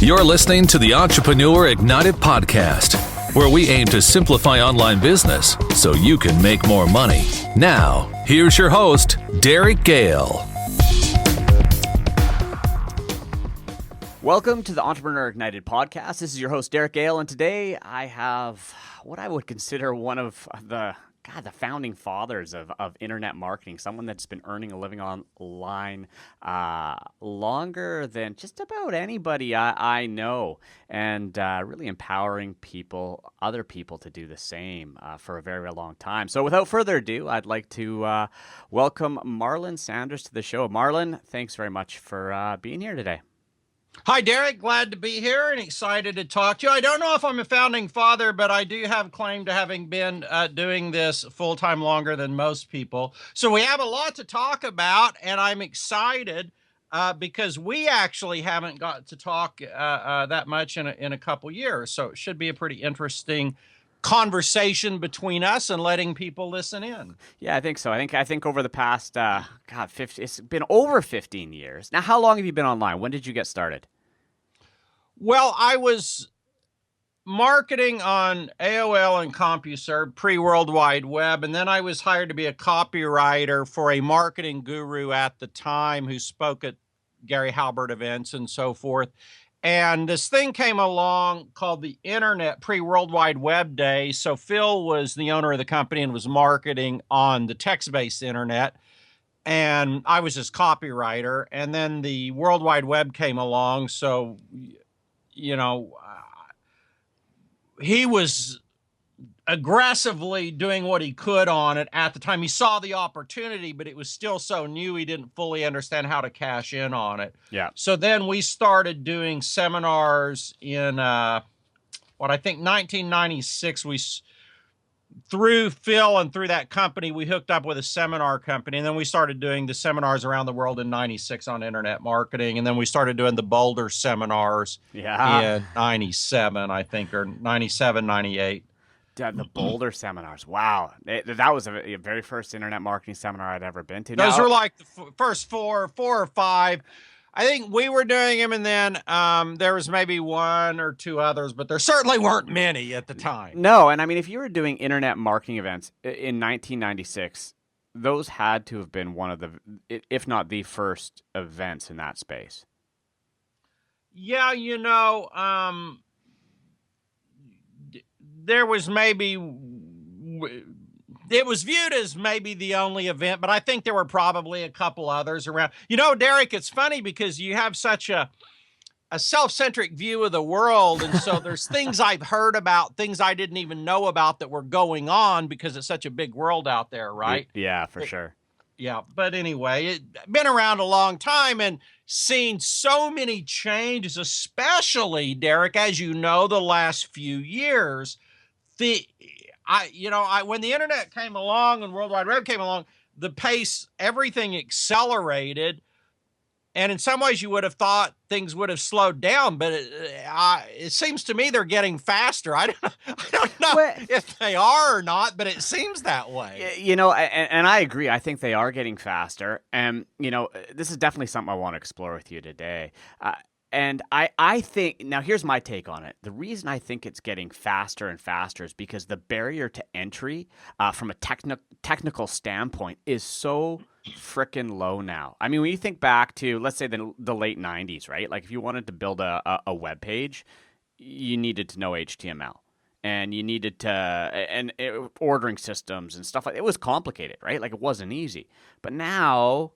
You're listening to the Entrepreneur Ignited podcast, where we aim to simplify online business so you can make more money. Now, here's your host, Gehl. Welcome to the Entrepreneur Ignited podcast. This is your host, Gehl, and today I have what I would consider one of the founding fathers of internet marketing, someone that's been earning a living online longer than just about anybody I know, and really empowering other people to do the same for a very, very long time. So without further ado, I'd like to welcome Marlon Sanders to the show. Marlon, thanks very much for being here today. Hi, Derek. Glad to be here and excited to talk to you. I don't know if I'm a founding father, but I do have claim to having been doing this full-time longer than most people. So we have a lot to talk about, and I'm excited because we actually haven't got to talk that much in a couple years. So it should be a pretty interesting conversation between us and letting people listen in. Yeah, I think so. I think over the past, it's been over 15 years. Now, how long have you been online? When did you get started? Well, I was marketing on AOL and CompuServe pre-World Wide Web, and then I was hired to be a copywriter for a marketing guru at the time who spoke at Gary Halbert events and so forth. And this thing came along called the Internet Pre-World Wide Web Day. So Phil was the owner of the company and was marketing on the text-based internet. And I was his copywriter. And then the World Wide Web came along. So, he was aggressively doing what he could on it at the time. He saw the opportunity, but it was still so new, he didn't fully understand how to cash in on it. Yeah. So then we started doing seminars in, I think 1996, through Phil and through that company, we hooked up with a seminar company, and then we started doing the seminars around the world in 96 on internet marketing. And then we started doing the Boulder seminars in 97, I think, or 97, 98. The Boulder seminars. Wow. That was a very first internet marketing seminar I'd ever been to. Those were like the first four or five. I think we were doing them, and then there was maybe one or two others, but there certainly weren't many at the time. No, and I mean, if you were doing internet marketing events in 1996, those had to have been one of the, if not the first events in that space. Yeah, there was maybe, it was viewed as maybe the only event, but I think there were probably a couple others around. Derek, it's funny because you have such a self-centric view of the world. And so there's things I've heard about, things I didn't even know about that were going on because it's such a big world out there, right? Yeah, for sure. Yeah. But anyway, it's been around a long time and seen so many changes, especially, Derek, as you know, the last few years. When the internet came along and World Wide Web came along, the pace, everything accelerated. And in some ways you would have thought things would have slowed down, but it seems to me they're getting faster. I don't know if they are or not, but it seems that way. And I agree. I think they are getting faster. And, this is definitely something I want to explore with you today. And I think, now here's my take on it. The reason I think it's getting faster and faster is because the barrier to entry from a technical standpoint is so freaking low now. I mean, when you think back to, let's say, the late 90s, right? Like if you wanted to build a web page, you needed to know HTML. And you needed to, ordering systems and stuff like that. It was complicated, right? Like it wasn't easy. But now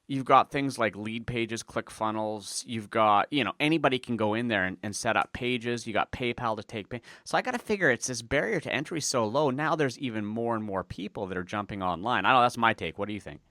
you've got things like lead pages, ClickFunnels. You've got, anybody can go in there and set up pages. You got PayPal to take pay. So I got to figure it's this barrier to entry so low. Now there's even more and more people that are jumping online. I don't know. That's my take. What do you think?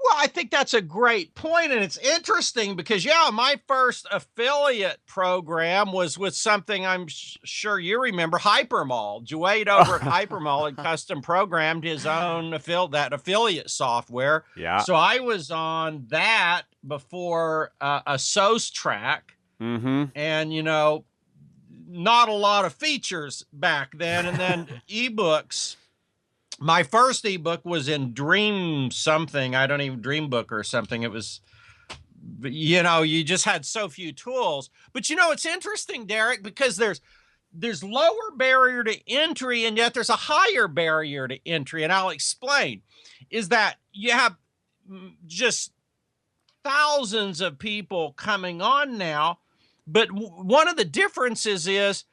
Well, I think that's a great point, and it's interesting because, my first affiliate program was with something I'm sure you remember, Hypermall. Juade over at Hypermall had custom programmed his own affiliate software. Yeah. So I was on that before a SOS track, and, not a lot of features back then, and then ebooks. My first ebook was in Dream something. I don't even Dreambook or something. It was you just had so few tools. But it's interesting, Derek, because there's lower barrier to entry, and yet there's a higher barrier to entry. And I'll explain, is that you have just thousands of people coming on now. But one of the differences is,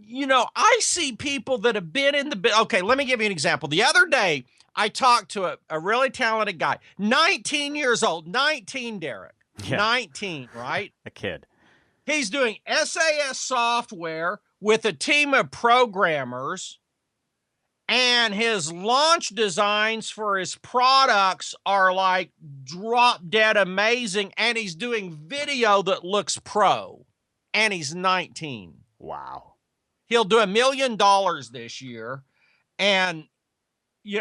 I see people that have been in the, okay, let me give you an example. The other day, I talked to a really talented guy, 19 years old, 19, Derek, 19, right? A kid. He's doing SAS software with a team of programmers, and his launch designs for his products are like drop dead amazing, and he's doing video that looks pro, and he's 19. Wow. He'll do $1 million this year. And,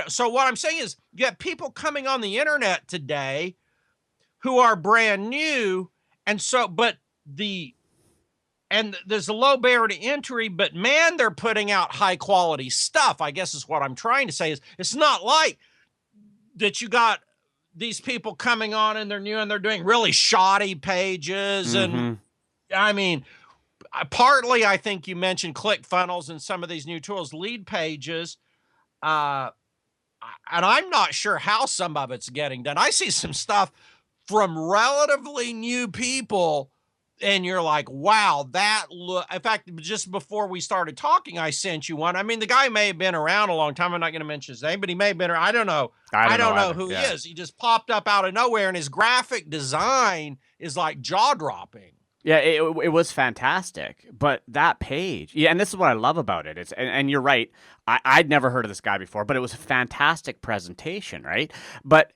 so what I'm saying is you have people coming on the internet today who are brand new. And there's a low barrier to entry, but man, they're putting out high quality stuff. I guess is what I'm trying to say is it's not like that you got these people coming on and they're new and they're doing really shoddy pages. Mm-hmm. And I mean, partly, I think you mentioned ClickFunnels and some of these new tools, lead pages. And I'm not sure how some of it's getting done. I see some stuff from relatively new people, and you're like, wow, in fact, just before we started talking, I sent you one. I mean, the guy may have been around a long time. I'm not going to mention his name, but he may have been around. I don't know. I don't know who he is. He just popped up out of nowhere, and his graphic design is like jaw-dropping. Yeah, it was fantastic. But that page, and this is what I love about it. And you're right. I'd never heard of this guy before, but it was a fantastic presentation, right? But,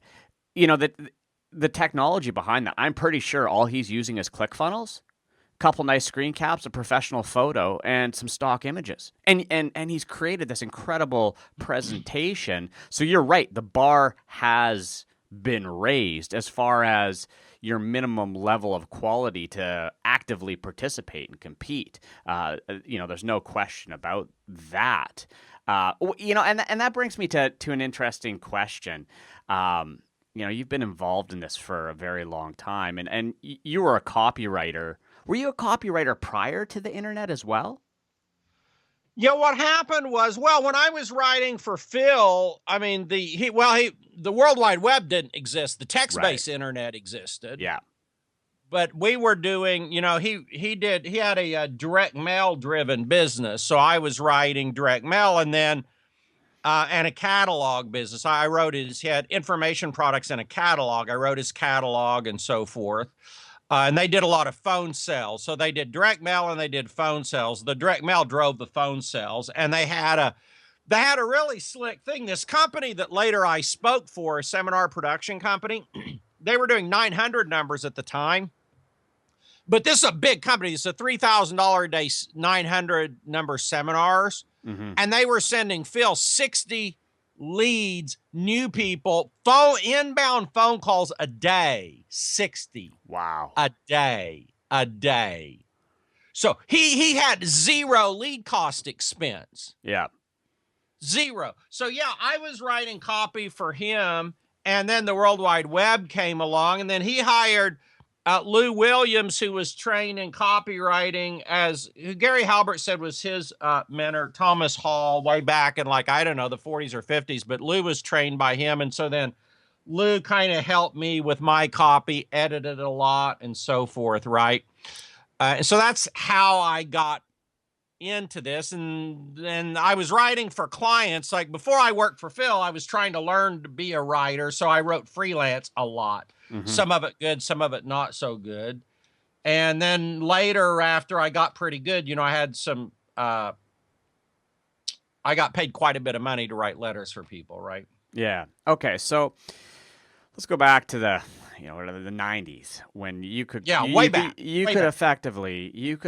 the technology behind that, I'm pretty sure all he's using is ClickFunnels, a couple nice screen caps, a professional photo, and some stock images. And he's created this incredible presentation. So you're right. The bar has been raised as far as your minimum level of quality to actively participate and compete. There's no question about that. And that brings me to an interesting question. You've been involved in this for a very long time, and you were a copywriter. Were you a copywriter prior to the internet as well? Yeah, what happened was, when I was writing for Phil, I mean, the World Wide Web didn't exist. The text-based internet existed. Yeah. But we were doing, he had a direct mail driven business. So I was writing direct mail, and then and a catalog business. He had information products and a catalog. I wrote his catalog and so forth. And they did a lot of phone sales. So they did direct mail and they did phone sales. The direct mail drove the phone sales, and they had a really slick thing. This company that later I spoke for, a seminar production company, they were doing 900 numbers at the time. But this is a big company. It's a $3,000 a day, 900 number seminars. Mm-hmm. And they were sending Phil 60 leads, new people, inbound phone calls a day, 60. Wow. A day. So he had zero lead cost expense. Yeah. Zero. So yeah, I was writing copy for him, and then the World Wide Web came along, and then he hired Lou Williams, who was trained in copywriting, who Gary Halbert said was his mentor, Thomas Hall, way back in the 40s or 50s. But Lou was trained by him. And so then Lou kind of helped me with my copy, edited a lot and so forth, right? And so that's how I got into this. And then I was writing for clients. Like before I worked for Phil, I was trying to learn to be a writer. So I wrote freelance a lot. Mm-hmm. Some of it good, some of it not so good. And then later, after I got pretty good, I had I got paid quite a bit of money to write letters for people, right? Yeah. Okay. So let's go back to the 90s when you could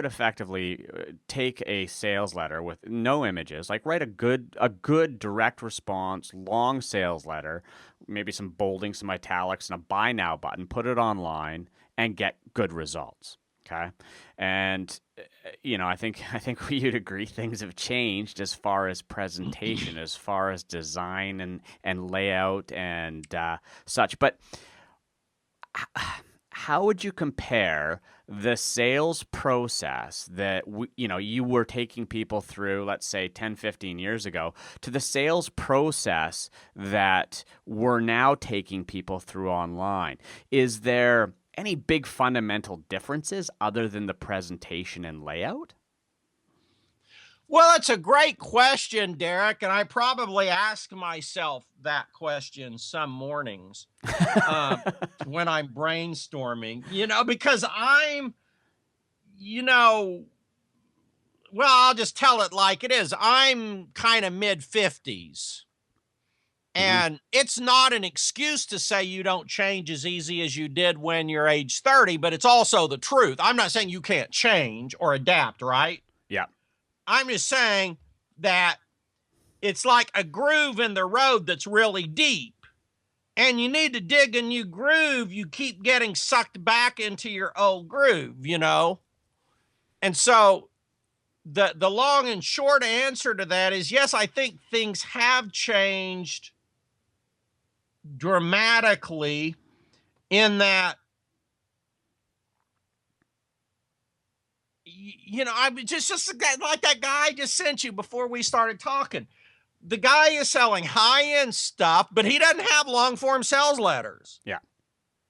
effectively take a sales letter with no images, like write a good direct response, long sales letter, maybe some bolding, some italics, and a buy now button, put it online and get good results. Okay. And, I think you'd agree things have changed as far as presentation, as far as design and layout and such. But how would you compare the sales process that you were taking people through, let's say 10, 15 years ago, to the sales process that we're now taking people through online? Is there any big fundamental differences other than the presentation and layout? Well, it's a great question, Derek, and I probably ask myself that question some mornings when I'm brainstorming, because well, I'll just tell it like it is. I'm kind of mid-50s, and it's not an excuse to say you don't change as easy as you did when you're age 30, but it's also the truth. I'm not saying you can't change or adapt, right? Yeah. I'm just saying that it's like a groove in the road that's really deep, and you need to dig a new groove. You keep getting sucked back into your old groove, And so the long and short answer to that is yes, I think things have changed dramatically in that, I just like that guy I just sent you before we started talking. The guy is selling high-end stuff, but he doesn't have long-form sales letters. Yeah.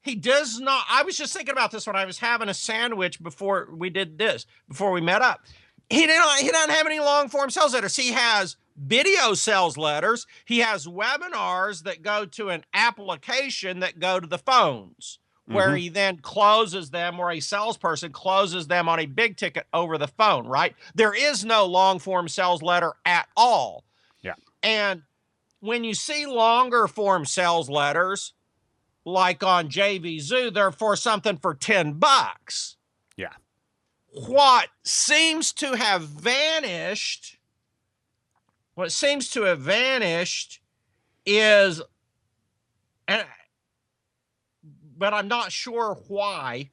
He does not. I was just thinking about this when I was having a sandwich before we met up. He doesn't have any long-form sales letters. He has video sales letters. He has webinars that go to an application that go to the phones, where he then closes them, where a salesperson closes them on a big ticket over the phone, right? There is no long-form sales letter at all. Yeah. And when you see longer form sales letters, like on JVZoo, they're for something for $10. Yeah. What seems to have vanished is, but I'm not sure why,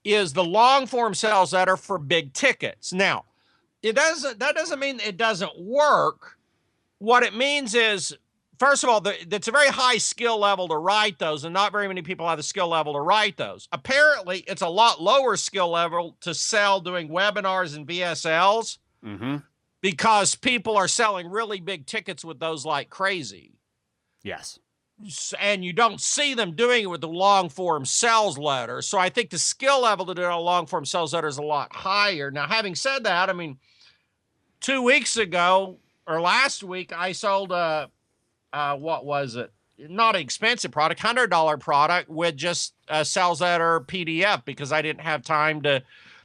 is the long form sales letter for big tickets. Now, that doesn't mean it doesn't work. What it means is, first of all, it's a very high skill level to write those, and not very many people have the skill level to write those. Apparently, it's a lot lower skill level to sell doing webinars and VSLs because people are selling really big tickets with those like crazy. Yes. And you don't see them doing it with the long-form sales letter. So I think the skill level to do a long-form sales letter is a lot higher. Now, having said that, 2 weeks ago or last week, I sold what was it? Not an expensive product, $100 product with just a sales letter PDF because I didn't have time to.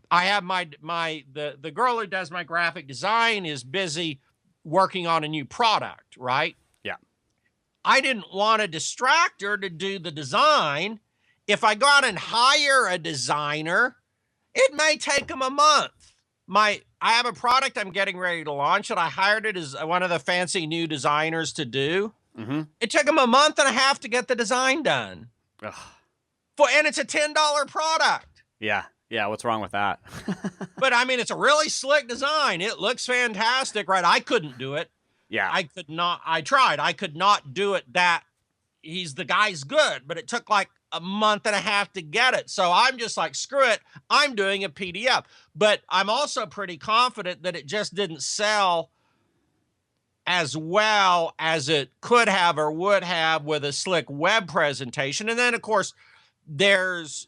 I have the girl who does my graphic design is busy working on a new product, right? Yeah. I didn't want to distract her to do the design. If I go out and hire a designer, it may take them a month. I have a product I'm getting ready to launch, and I hired it as one of the fancy new designers to do. It took him a month and a half to get the design done. Ugh. And it's a $10 product. Yeah. Yeah. What's wrong with that? But it's a really slick design. It looks fantastic, right? I couldn't do it. Yeah. I could not. I tried. I could not do it. The guy's good, but it took like a month and a half to get it. So I'm just like, screw it. I'm doing a PDF. But I'm also pretty confident that it just didn't sell as well as it could have or would have with a slick web presentation. And then, of course, if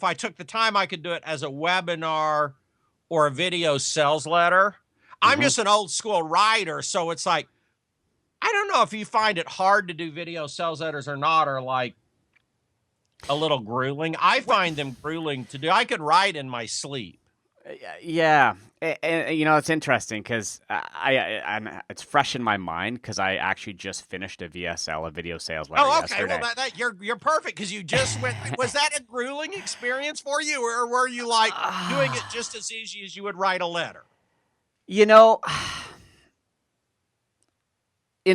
I took the time, I could do it as a webinar or a video sales letter. I'm just an old school writer. So it's like, I don't know if you find it hard to do video sales letters or not, or like a little grueling. I find them grueling to do. I could write in my sleep. Yeah. And it's interesting because it's fresh in my mind because I actually just finished a VSL, a video sales letter yesterday. Well, you're perfect because you just went. Was that a grueling experience for you, or were you like doing it just as easy as you would write a letter? In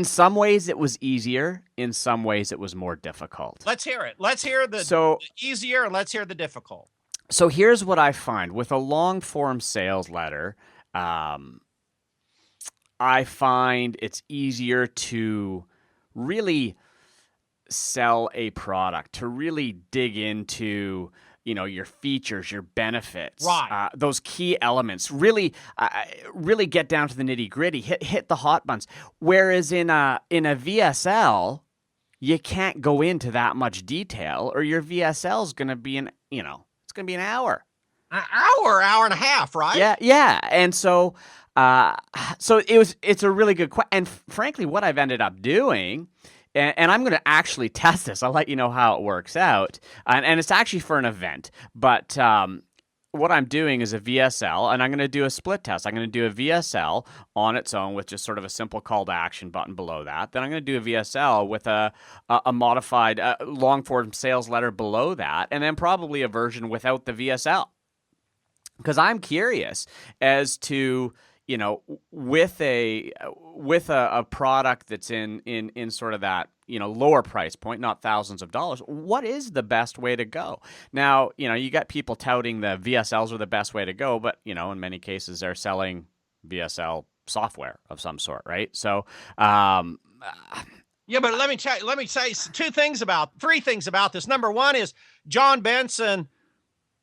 some ways it was easier. In some ways it was more difficult. Let's hear it. Let's hear the easier, and let's hear the difficult. So here's what I find with a long form sales letter. I find it's easier to really sell a product, to really dig into, your features, your benefits, Right. those key elements, really get down to the nitty gritty, hit the hot buttons. Whereas in a VSL, you can't go into that much detail, or your VSL is going to be it's going to be an hour. An hour and a half, right? Yeah. And so it's a really good question. And frankly, what I've ended up doing, and I'm going to actually test this. I'll let you know how it works out. And it's actually for an event. But what I'm doing is a VSL, and I'm going to do a split test. I'm going to do a VSL on its own with just sort of a simple call to action button below that. Then I'm going to do a VSL with a modified long form sales letter below that, and then probably a version without the VSL. Because I'm curious as to, with a product that's in sort of that, lower price point, not thousands of dollars, what is the best way to go? Now, you got people touting the VSLs are the best way to go, but, in many cases they're selling VSL software of some sort, right? So, yeah, but let me say three things about this. Number one is John Benson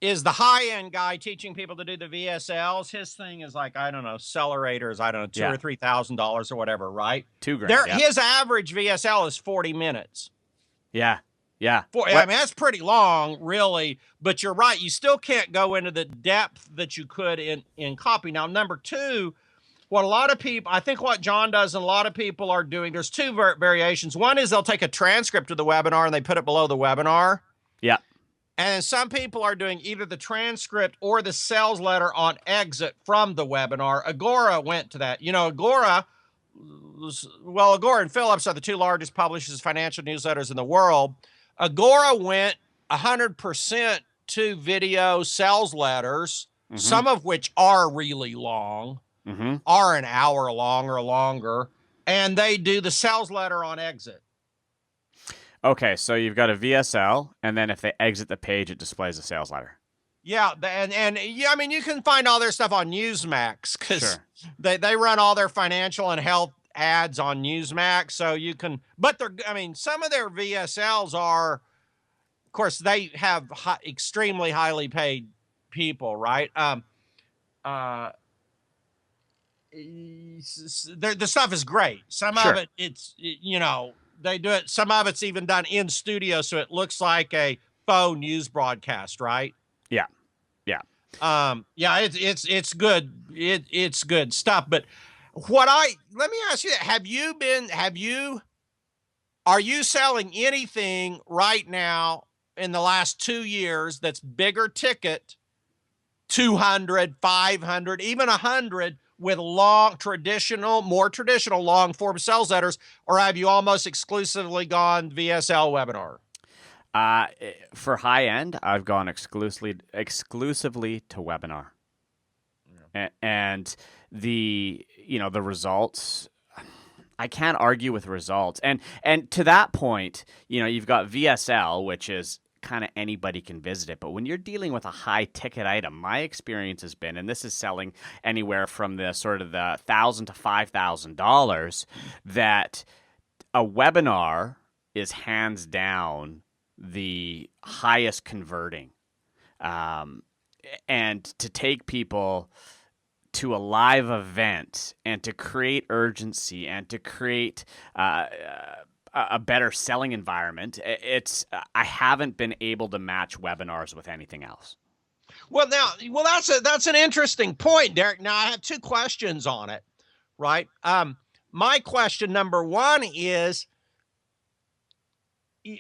is the high-end guy teaching people to do the VSLs. His thing is like, I don't know, accelerators, $2,000 or $3,000 or whatever, right? $2,000. Yeah. His average VSL is 40 minutes. Yeah. I mean, that's pretty long, really, but you're right. You still can't go into the depth that you could in copy. Now, number two, what a lot of people, I think what John does and a lot of people are doing, there's two variations. One is they'll take a transcript of the webinar and they put it below the webinar. Yeah. And some people are doing either the transcript or the sales letter on exit from the webinar. Agora went to that. Agora and Phillips are the two largest publishers of financial newsletters in the world. Agora went 100% to video sales letters, some of which are really long, are an hour long or longer, and they do the sales letter on exit. Okay, so you've got a VSL, and then if they exit the page, it displays a sales letter. Yeah, and I mean, you can find all their stuff on Newsmax because Sure. they run all their financial and health ads on Newsmax, so you can. But some of their VSLs are, of course, they have extremely highly paid people, right? The stuff is great. Some Sure. of it, they do it. Some of it's even done in studio, so it looks like a faux news broadcast, right? Yeah. It's good. It's good stuff. But let me ask you that. Are you selling anything right now in the last 2 years that's bigger ticket, 200, 500, even 100, with more traditional long form sales letters, or have you almost exclusively gone VSL webinar? For high end, I've gone exclusively to webinar, and the results. I can't argue with results, and to that point, you've got VSL, which is kind of anybody can visit it. But when you're dealing with a high ticket item, my experience has been, and this is selling anywhere from the sort of the $1,000 to $5,000, that a webinar is hands down the highest converting. And to take people to a live event and to create urgency and to create a better selling environment, I haven't been able to match webinars with anything else. Well, that's an interesting point, Derek. Now I have two questions on it, right? My question number one is,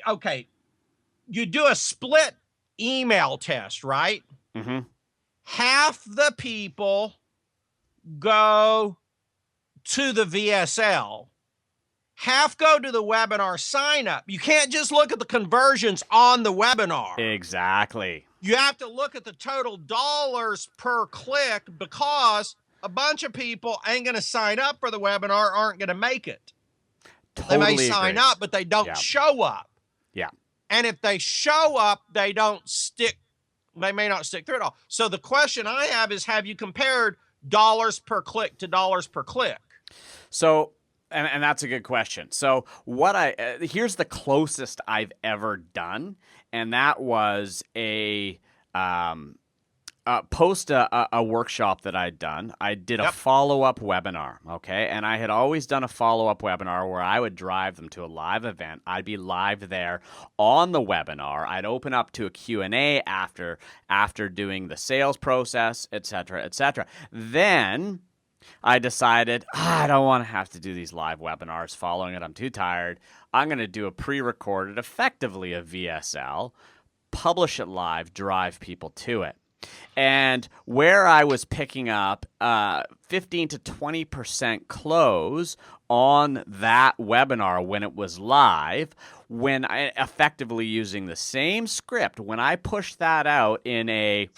okay, you do a split email test, right? Mm-hmm. Half the people go to the VSL. Half go to the webinar sign up. You can't just look at the conversions on the webinar. Exactly. You have to look at the total dollars per click, because a bunch of people ain't going to sign up for the webinar, aren't going to make it. Totally they may sign agree. up, but they don't show up. Yeah. And if they show up, they don't stick. They may not stick through it all. So the question I have is, have you compared dollars per click to dollars per click? So And that's a good question. So here's the closest I've ever done, and that was post a workshop that I'd done. I did a follow-up webinar, okay? And I had always done a follow-up webinar where I would drive them to a live event. I'd be live there on the webinar. I'd open up to a Q&A after doing the sales process, et cetera, et cetera. Then I decided, I don't want to have to do these live webinars following it. I'm too tired. I'm going to do a pre-recorded, effectively a VSL, publish it live, drive people to it. And where I was picking up 15 to 20% close on that webinar when it was live, when I effectively using the same script, when I pushed that out in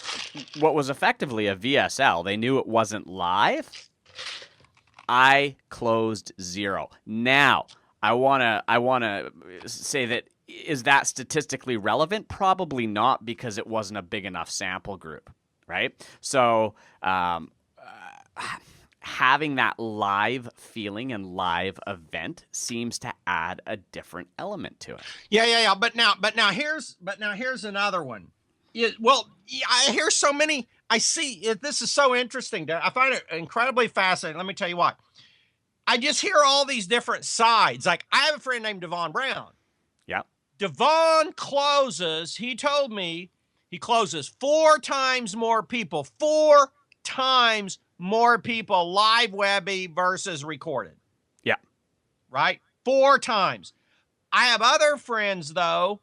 what was effectively a VSL, they knew it wasn't live, I closed 0. Now, I wanna say that, is that statistically relevant? Probably not, because it wasn't a big enough sample group, right? So having that live feeling and live event seems to add a different element to it. Yeah. But now here's another one. I hear so many. I see it. This is so interesting. I find it incredibly fascinating. Let me tell you what. I just hear all these different sides. Like, I have a friend named Devon Brown. Yeah. Devon closes. He told me he closes 4 times more people. 4 times more people live webby versus recorded. Yeah. Right? 4 times. I have other friends, though,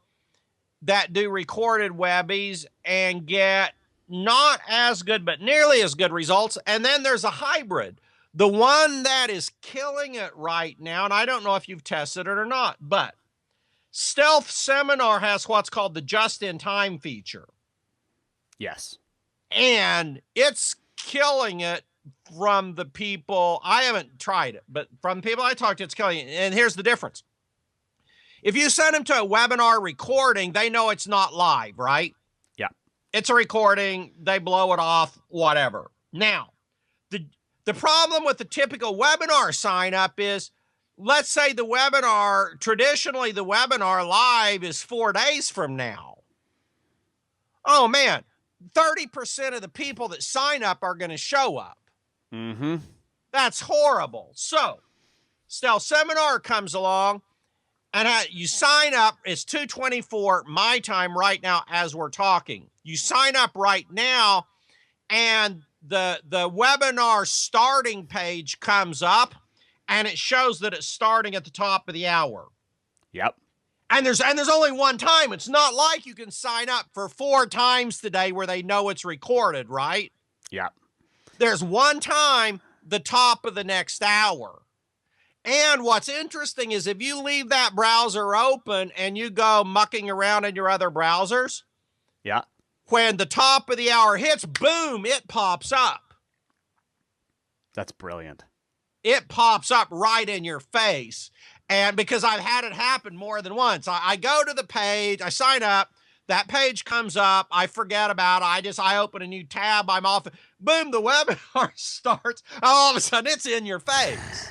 that do recorded webbies and get not as good, but nearly as good results. And then there's a hybrid. The one that is killing it right now, and I don't know if you've tested it or not, but Stealth Seminar has what's called the just-in-time feature. Yes. And it's killing it from the people. I haven't tried it, but from the people I talked to, it's killing it. And here's the difference. If you send them to a webinar recording, they know it's not live, right? Yeah. It's a recording. They blow it off, whatever. Now, the problem with the typical webinar sign up is, let's say traditionally the webinar live is 4 days from now. Oh man, 30% of the people that sign up are going to show up. Mm-hmm. That's horrible. So, Stealth Seminar comes along, and you sign up. It's 2:24 my time right now as we're talking. You sign up right now, and the webinar starting page comes up, and it shows that it's starting at the top of the hour. Yep. And there's only one time. It's not like you can sign up for 4 times today where they know it's recorded, right? Yep. There's one time, the top of the next hour. And what's interesting is if you leave that browser open and you go mucking around in your other browsers, yeah, when the top of the hour hits, boom, it pops up. That's brilliant. It pops up right in your face. And because I've had it happen more than once, I go to the page, I sign up, that page comes up, I forget about it, I open a new tab, I'm off, boom, the webinar starts, all of a sudden it's in your face.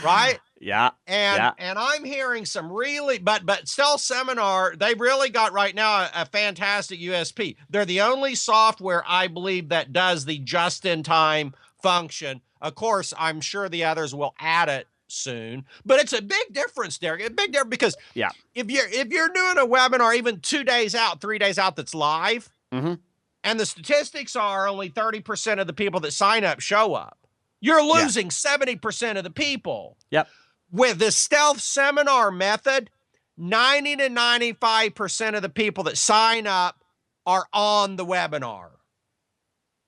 Right? Yeah. And I'm hearing some really, but Stealth Seminar, they've really got right now a fantastic USP. They're the only software I believe that does the just-in-time function. Of course, I'm sure the others will add it soon, but it's a big difference, Derek. A big difference because if you're doing a webinar even 2 days out, 3 days out that's live, mm-hmm. and the statistics are only 30% of the people that sign up show up, you're losing 70% of the people. Yep. With the Stealth Seminar method, 90 to 95% of the people that sign up are on the webinar.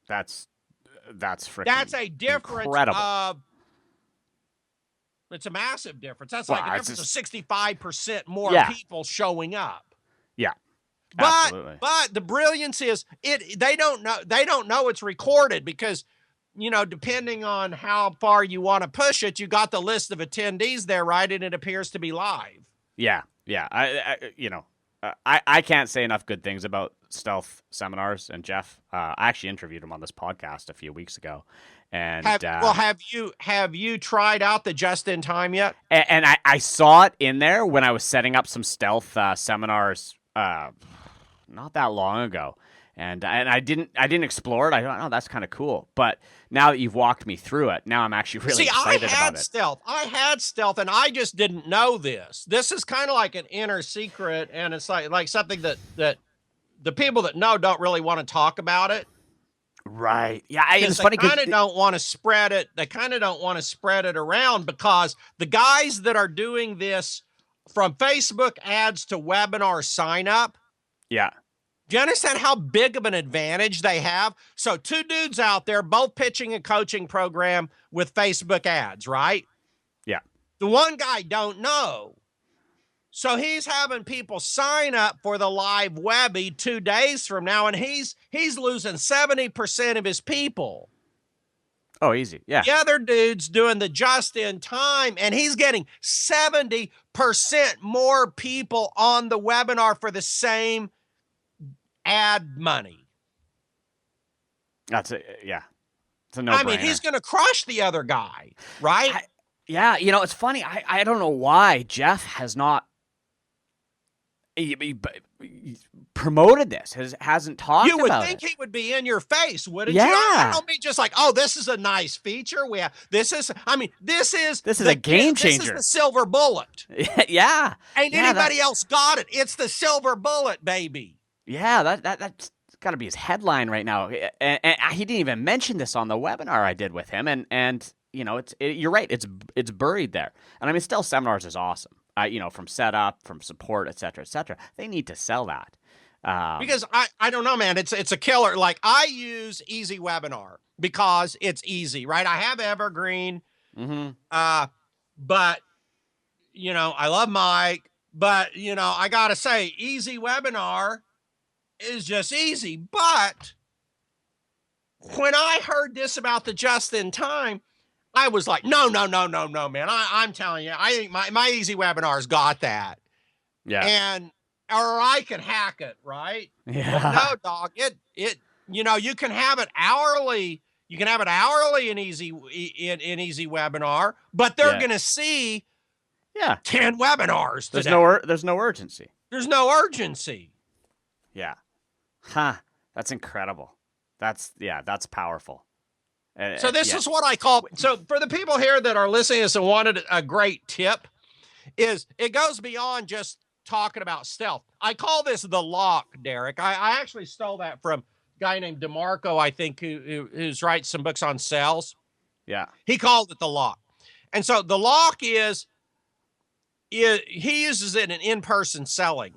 That's freaking That's a difference incredible. of, it's a massive difference. That's like a difference of 65% more people showing up. Yeah. But Absolutely. the brilliance is they don't know it's recorded because, depending on how far you want to push it, you got the list of attendees there, right? And it appears to be live. Yeah. I I can't say enough good things about stealth seminars. And Jeff, I actually interviewed him on this podcast a few weeks ago. And have you tried out the just in time yet? And I saw it in there when I was setting up some stealth seminars not that long ago. And I didn't explore it. I thought, oh, that's kind of cool. But now that you've walked me through it, now I'm actually really excited about it. I had stealth, and I just didn't know this. This is kind of like an inner secret, and it's like something that the people that know don't really want to talk about it. Right. Yeah. It's funny because they kind of don't want to spread it. They kind of don't want to spread it around because the guys that are doing this from Facebook ads to webinar sign up. Yeah. Do you understand how big of an advantage they have? So 2 dudes out there, both pitching a coaching program with Facebook ads, right? Yeah. The one guy don't know. So he's having people sign up for the live Webby 2 days from now, and he's losing 70% of his people. Oh, easy. Yeah. The other dude's doing the just in time, and he's getting 70% more people on the webinar for the same ad money. That's it. Yeah. It's a no-brainer. I mean, he's going to crush the other guy, right? Yeah. It's funny. I don't know why Jeff has not he promoted this, hasn't talked about it. You would think he would be in your face, wouldn't you? Yeah. I don't mean just like, oh, this is a nice feature. This is a game changer. This is the silver bullet. Yeah. Ain't anybody else got it. It's the silver bullet, baby. Yeah, that's got to be his headline right now. And he didn't even mention this on the webinar I did with him. And you're right. It's buried there. And I mean, still seminars is awesome. From setup, from support, et cetera, et cetera. They need to sell that. Because I don't know, man. It's a killer. Like, I use Easy Webinar because it's easy, right? I have Evergreen. Mm-hmm. But I love Mike. But I gotta say, Easy Webinar is just easy. But when I heard this about the just in time, I was like, no, man. I'm telling you, I think my Easy Webinar's got that. Yeah. Or I can hack it, right? Yeah. But no, dog. You can have it hourly. You can have it hourly in Easy Webinar, but they're gonna see 10 webinars today. There's no urgency. There's no urgency. Yeah. Huh. That's incredible. That's powerful. So this is what I call, so for the people here that are listening to this and wanted a great tip, is it goes beyond just talking about stealth. I call this the lock, Derek. I actually stole that from a guy named DeMarco, I think, who's writes some books on sales. Yeah. He called it the lock. And so the lock is he uses it in in-person selling.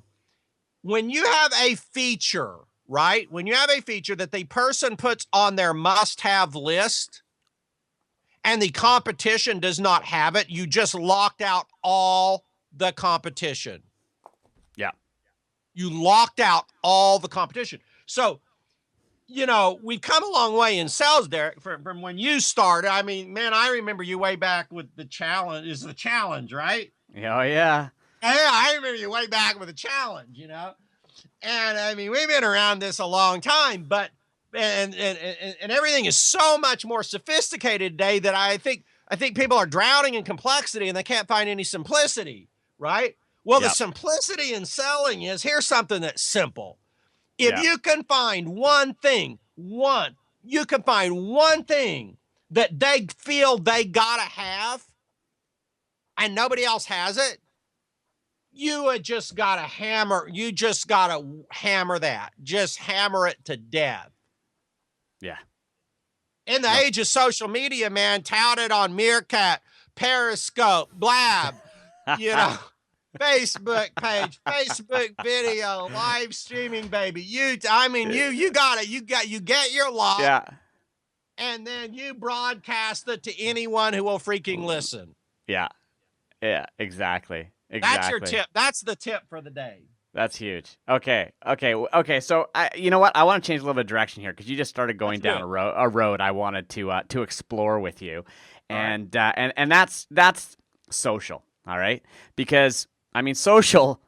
When you have a feature, right? When you have a feature that the person puts on their must-have list and the competition does not have it, you just locked out all the competition. Yeah. You locked out all the competition. So, we've come a long way in sales, Derek, from when you started. I mean, man, I remember you way back with the challenge. Is the challenge, right? Oh, yeah. Yeah, I remember you way back with the challenge, And I mean, we've been around this a long time, but and everything is so much more sophisticated today that I think people are drowning in complexity and they can't find any simplicity, right? Well, The simplicity in selling is, here's something that's simple. If you can find one thing that they feel they gotta have and nobody else has it, you just gotta hammer that. Just hammer it to death. Yeah. In the age of social media, man, touted on Meerkat, Periscope, Blab, Facebook page, Facebook video, live streaming, baby. You get your lock. Yeah. And then you broadcast it to anyone who will freaking listen. Yeah. Yeah, exactly. That's your tip. That's the tip for the day. That's huge. Okay. So you know what? I want to change a little bit of direction here because you just started going down a road I wanted to explore with you, and that's social. All right, because I mean social.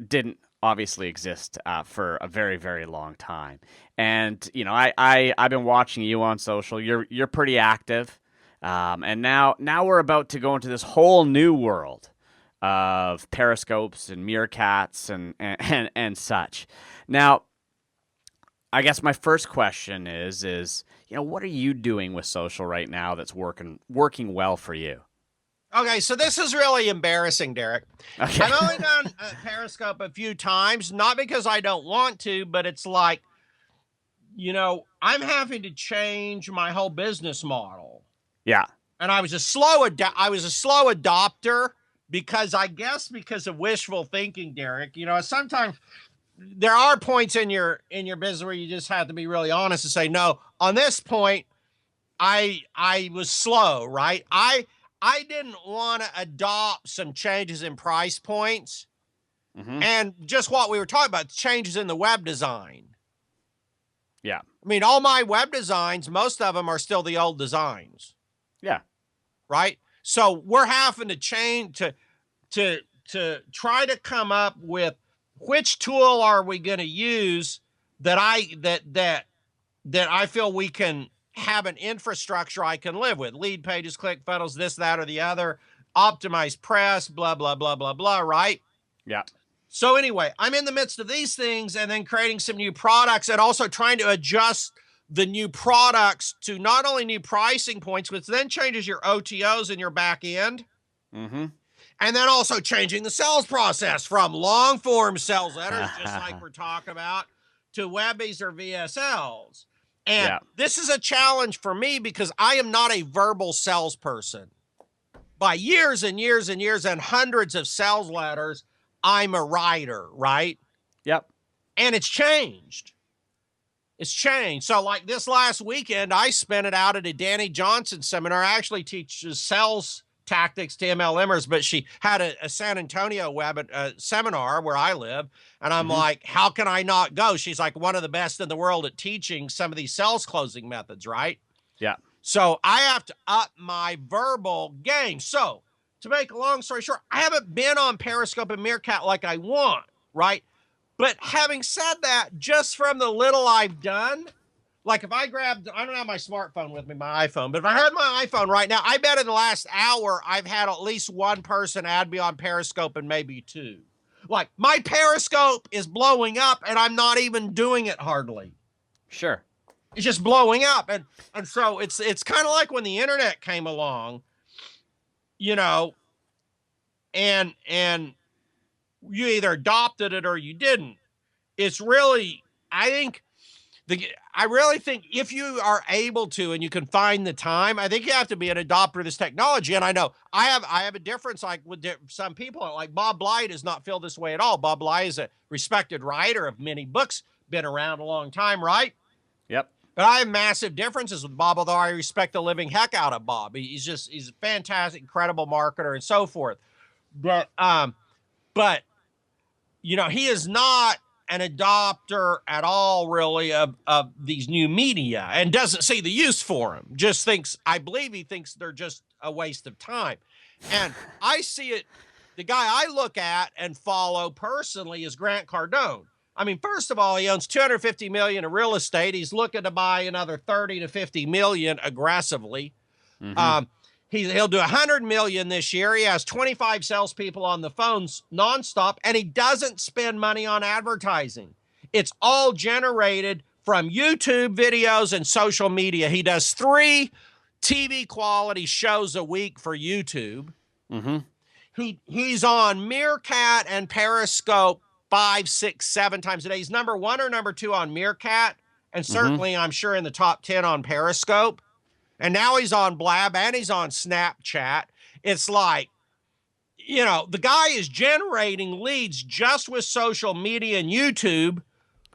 didn't obviously exist for a very, very long time. And I've been watching you on social. You're pretty active, and now we're about to go into this whole new world of periscopes and meerkats and such. Now, I guess my first question is what are you doing with social right now that's working well for you? Okay, so this is really embarrassing, Derek. Okay. I've only done Periscope a few times, not because I don't want to, but it's like, I'm having to change my whole business model. Yeah. And I was a slow adopter because of wishful thinking, Derek. Sometimes there are points in your business where you just have to be really honest and say, no, on this point, I was slow, right? I didn't want to adopt some changes in price points and just what we were talking about, changes in the web design. Yeah. I mean, all my web designs, most of them are still the old designs. Yeah. Right. So we're having to change to try to come up with which tool are we going to use that I feel we can have an infrastructure I can live with. Lead pages, click funnels, this, that, or the other, optimize press, blah, blah, blah, blah, blah, right? Yeah. So anyway, I'm in the midst of these things and then creating some new products and also trying to adjust the new products to not only new pricing points, which then changes your OTOs in your back end. Mm-hmm. And then also changing the sales process from long form sales letters, just like we're talking about, to Webbies or VSLs. And this is a challenge for me because I am not a verbal salesperson. By years and years and years and hundreds of sales letters, I'm a writer, right? Yep. And it's changed. It's changed. So like this last weekend, I spent it out at a Danny Johnson seminar. I actually teaches sales tactics to MLMers, but she had a San Antonio seminar where I live. And I'm like, how can I not go? She's like one of the best in the world at teaching some of these sales closing methods, right? Yeah. So I have to up my verbal game. So to make a long story short, I haven't been on Periscope and Meerkat like I want, right? But having said that, just from the little I've done, like if I grabbed, I don't have my smartphone with me, my iPhone, but if I had my iPhone right now, I bet in the last hour, I've had at least one person add me on Periscope and maybe two. Like my Periscope is blowing up and I'm not even doing it hardly. Sure. It's just blowing up. And so it's kind of like when the internet came along, and you either adopted it or you didn't. It's really, I really think if you are able to and you can find the time, I think you have to be an adopter of this technology. And I know I have a difference like with some people. Like Bob Bly does not feel this way at all. Bob Bly is a respected writer of many books, been around a long time, right? Yep. But I have massive differences with Bob, although I respect the living heck out of Bob. He's a fantastic, incredible marketer and so forth. But he is not an adopter at all, really, of these new media and doesn't see the use for them. I believe he thinks they're just a waste of time. And I see it, the guy I look at and follow personally is Grant Cardone. I mean, first of all, he owns $250 million in real estate. He's looking to buy another 30 to 50 million aggressively. He'll do 100 million this year. He has 25 salespeople on the phones nonstop, and he doesn't spend money on advertising. It's all generated from YouTube videos and social media. He does 3 TV quality shows a week for YouTube. He's on Meerkat and Periscope 5, 6, 7 times a day. He's number 1 or number 2 on Meerkat, and certainly I'm sure in the top 10 on Periscope. And now he's on Blab and he's on Snapchat. It's like, the guy is generating leads just with social media and YouTube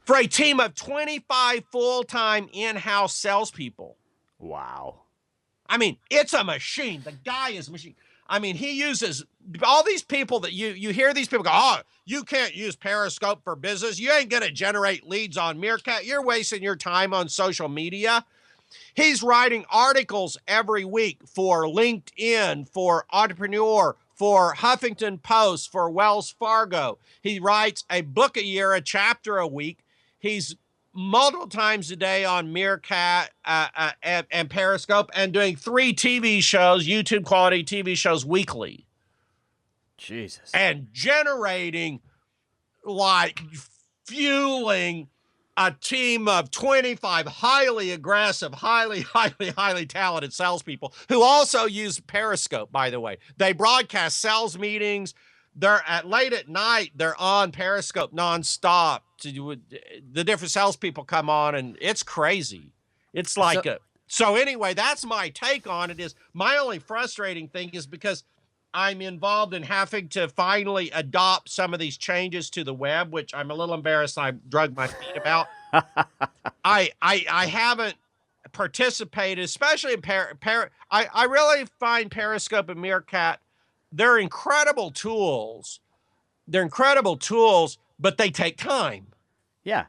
for a team of 25 full-time in-house salespeople. Wow. I mean, it's a machine. The guy is a machine. I mean, he uses all these people that you hear these people go, oh, you can't use Periscope for business. You ain't going to generate leads on Meerkat. You're wasting your time on social media. He's writing articles every week for LinkedIn, for Entrepreneur, for Huffington Post, for Wells Fargo. He writes a book a year, a chapter a week. He's multiple times a day on Meerkat and Periscope, and doing 3 TV shows, YouTube quality TV shows weekly. Jesus. And generating, like, fueling a team of 25 highly aggressive, highly talented salespeople who also use Periscope, by the way. They broadcast sales meetings. They're late at night. They're on Periscope nonstop. The different salespeople come on, and it's crazy. It's like so anyway, that's my take on it. Is my only frustrating thing is because I'm involved in having to finally adopt some of these changes to the web, which I'm a little embarrassed I drug my feet about. I haven't participated, especially in I really find Periscope and Meerkat, they're incredible tools. They're incredible tools, but they take time. Yeah.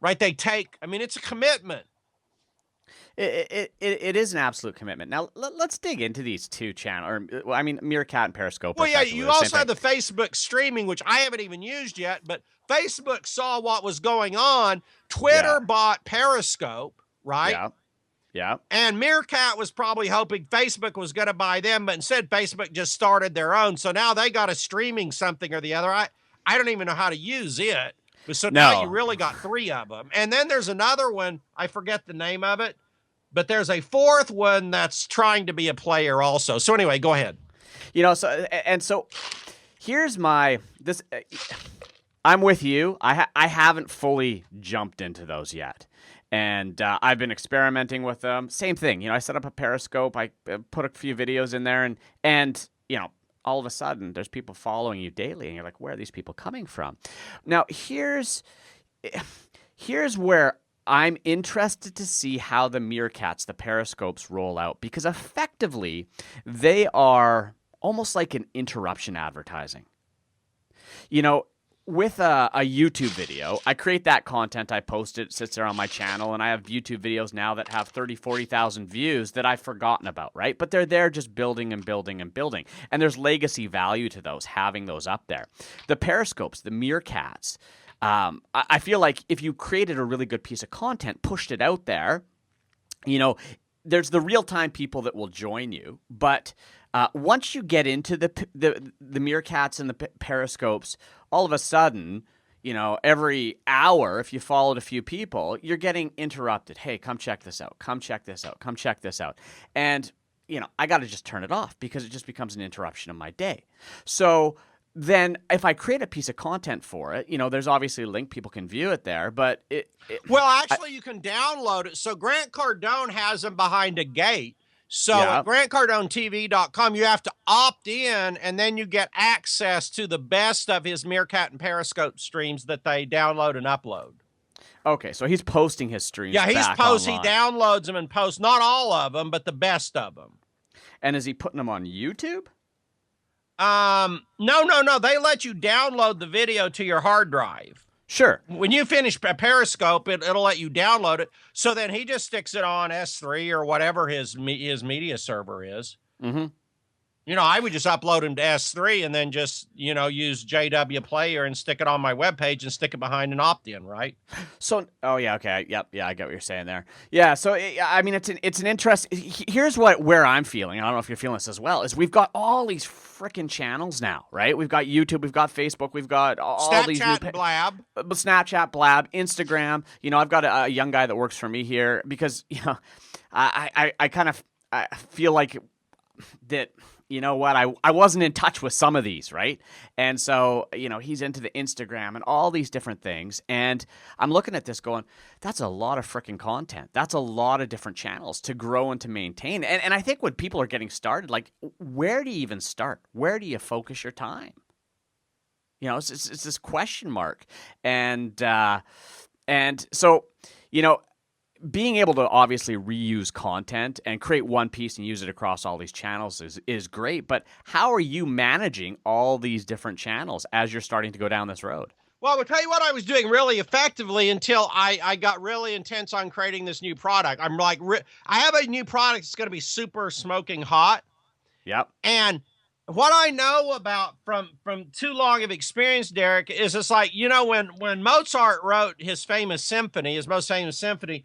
Right? It's a commitment. It is an absolute commitment. Now, let's dig into these two channels. Meerkat and Periscope. Well, yeah, you also have the Facebook streaming, which I haven't even used yet, but Facebook saw what was going on. Twitter bought Periscope, right? Yeah. Yeah. And Meerkat was probably hoping Facebook was going to buy them, but instead Facebook just started their own. So now they got a streaming something or the other. I don't even know how to use it. But so now you really got 3 of them. And then there's another one, I forget the name of it, but there's a 4th one that's trying to be a player also. So anyway, go ahead. So here's I'm with you. I haven't fully jumped into those yet. And I've been experimenting with them. Same thing. I set up a Periscope. I put a few videos in there, and all of a sudden there's people following you daily, and you're like, where are these people coming from? Now, here's where I'm interested to see how the Meerkats, the Periscopes, roll out, because effectively they are almost like an interruption advertising. With a YouTube video, I create that content, I post it sits there on my channel, and I have YouTube videos now that have 30, 40,000 views that I've forgotten about, right? But they're there just building and building and building. And there's legacy value to those, having those up there. The Periscopes, the Meerkats, I feel like if you created a really good piece of content, pushed it out there, there's the real-time people that will join you. But once you get into the Meerkats and the Periscopes, all of a sudden, every hour, if you followed a few people, you're getting interrupted. Hey, come check this out. Come check this out. Come check this out. And, I got to just turn it off because it just becomes an interruption of my day. So then if I create a piece of content for it, there's obviously a link. People can view it there, but you can download it. So Grant Cardone has them behind a gate. So at GrantCardoneTV.com, you have to opt in, and then you get access to the best of his Meerkat and Periscope streams that they download and upload. Okay, so he's posting his streams. Yeah, he online. downloads them and posts, not all of them, but the best of them. And is he putting them on YouTube? No. They let you download the video to your hard drive. Sure. When you finish Periscope, it'll let you download it. So then he just sticks it on S3 or whatever his media server is. Mm-hmm. I would just upload them to S3 and then just, use JW Player and stick it on my webpage and stick it behind an opt-in, right? So, okay. Yep. Yeah, I get what you're saying there. Yeah, so, it's an interest. Here's where I'm feeling. I don't know if you're feeling this as well, is we've got all these freaking channels now, right? We've got YouTube, we've got Facebook, we've got all Snapchat these and Blab. Snapchat, Blab, Instagram. I've got a young guy that works for me here because, I kind of feel like that, I wasn't in touch with some of these, right? And so, he's into the Instagram and all these different things. And I'm looking at this going, that's a lot of freaking content. That's a lot of different channels to grow and to maintain. And I think when people are getting started, like, where do you even start? Where do you focus your time? It's this question mark. And so, being able to obviously reuse content and create one piece and use it across all these channels is great. But how are you managing all these different channels as you're starting to go down this road? Well, I'll tell you what I was doing really effectively until I got really intense on creating this new product. I'm like, I have a new product that's going to be super smoking hot. Yep. And what I know about from too long of experience, Derek, is it's like, when Mozart wrote his most famous symphony,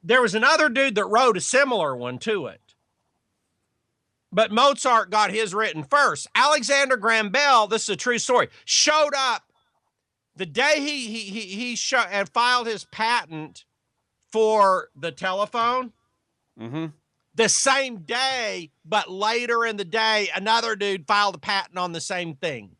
there was another dude that wrote a similar one to it. But Mozart got his written first. Alexander Graham Bell, this is a true story, showed up the day he had filed his patent for the telephone. Mm-hmm. The same day, but later in the day, another dude filed a patent on the same thing.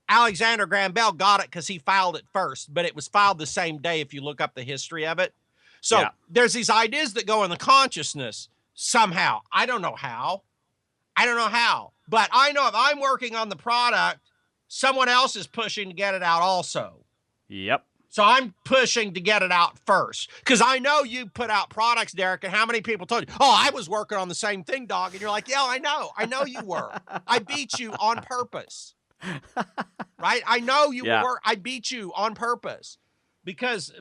Alexander Graham Bell got it because he filed it first, but it was filed the same day if you look up the history of it. So there's these ideas that go in the consciousness somehow. I don't know how, but I know if I'm working on the product, someone else is pushing to get it out also. Yep. So I'm pushing to get it out first because I know you put out products, Derek, and how many people told you, oh, I was working on the same thing, dog. And you're like, yeah, I know you were. I beat you on purpose, right? I know you were. I beat you on purpose because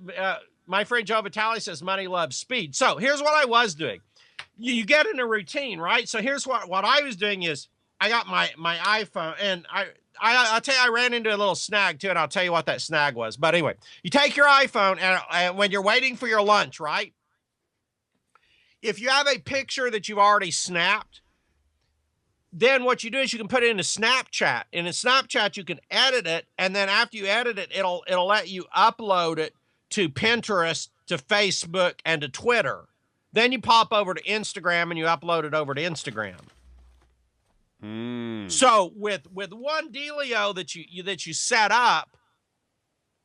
my friend Joe Vitale says money loves speed. So here's what I was doing. You get in a routine, right? So here's what I was doing is I got my iPhone and I'll tell you, I ran into a little snag too, and I'll tell you what that snag was. But anyway, you take your iPhone, and when you're waiting for your lunch, right? If you have a picture that you've already snapped, then what you do is you can put it into Snapchat. And in Snapchat, you can edit it, and then after you edit it, it'll let you upload it to Pinterest, to Facebook, and to Twitter. Then you pop over to Instagram, and you upload it over to Instagram. So with one dealio that you set up,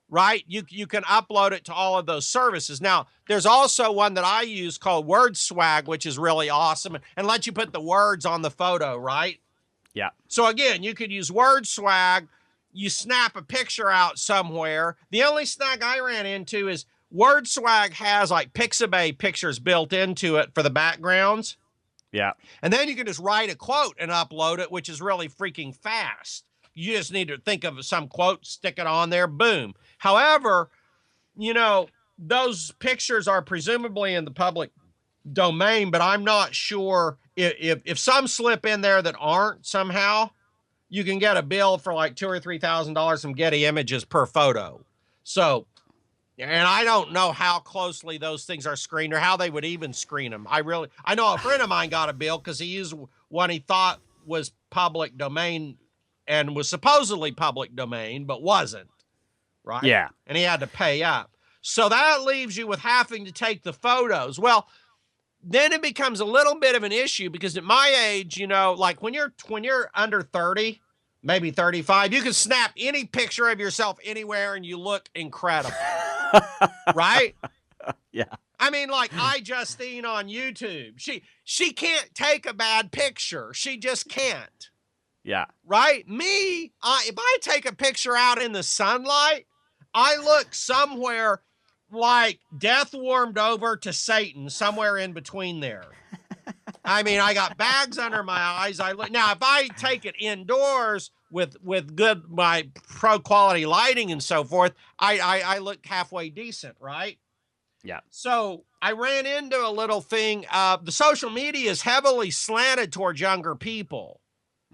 right, you can upload it to all of those services. Now, there's also one that I use called Word Swag, which is really awesome and lets you put the words on the photo, right? Yeah. So again, you could use Word Swag. You snap a picture out somewhere. The only snag I ran into is Word Swag has like Pixabay pictures built into it for the backgrounds. Yeah. And then you can just write a quote and upload it, which is really freaking fast. You just need to think of some quote, stick it on there, boom. However, those pictures are presumably in the public domain, but I'm not sure if some slip in there that aren't somehow, you can get a bill for like $2,000 or $3,000 from Getty Images per photo. So, and I don't know how closely those things are screened or how they would even screen them. I know a friend of mine got a bill because he used one he thought was public domain and was supposedly public domain, but wasn't, right? Yeah. And he had to pay up. So that leaves you with having to take the photos. Well, then it becomes a little bit of an issue because at my age, like when you're under 30, maybe 35, you can snap any picture of yourself anywhere and you look incredible. Right? Yeah. I mean, like iJustine on YouTube. She can't take a bad picture. She just can't. Yeah. Right? Me, if I take a picture out in the sunlight, I look somewhere like death warmed over to Satan, somewhere in between there. I mean, I got bags under my eyes. Now, if I take it indoors with good, my pro quality lighting and so forth, I look halfway decent, right? Yeah. So I ran into a little thing. The social media is heavily slanted towards younger people.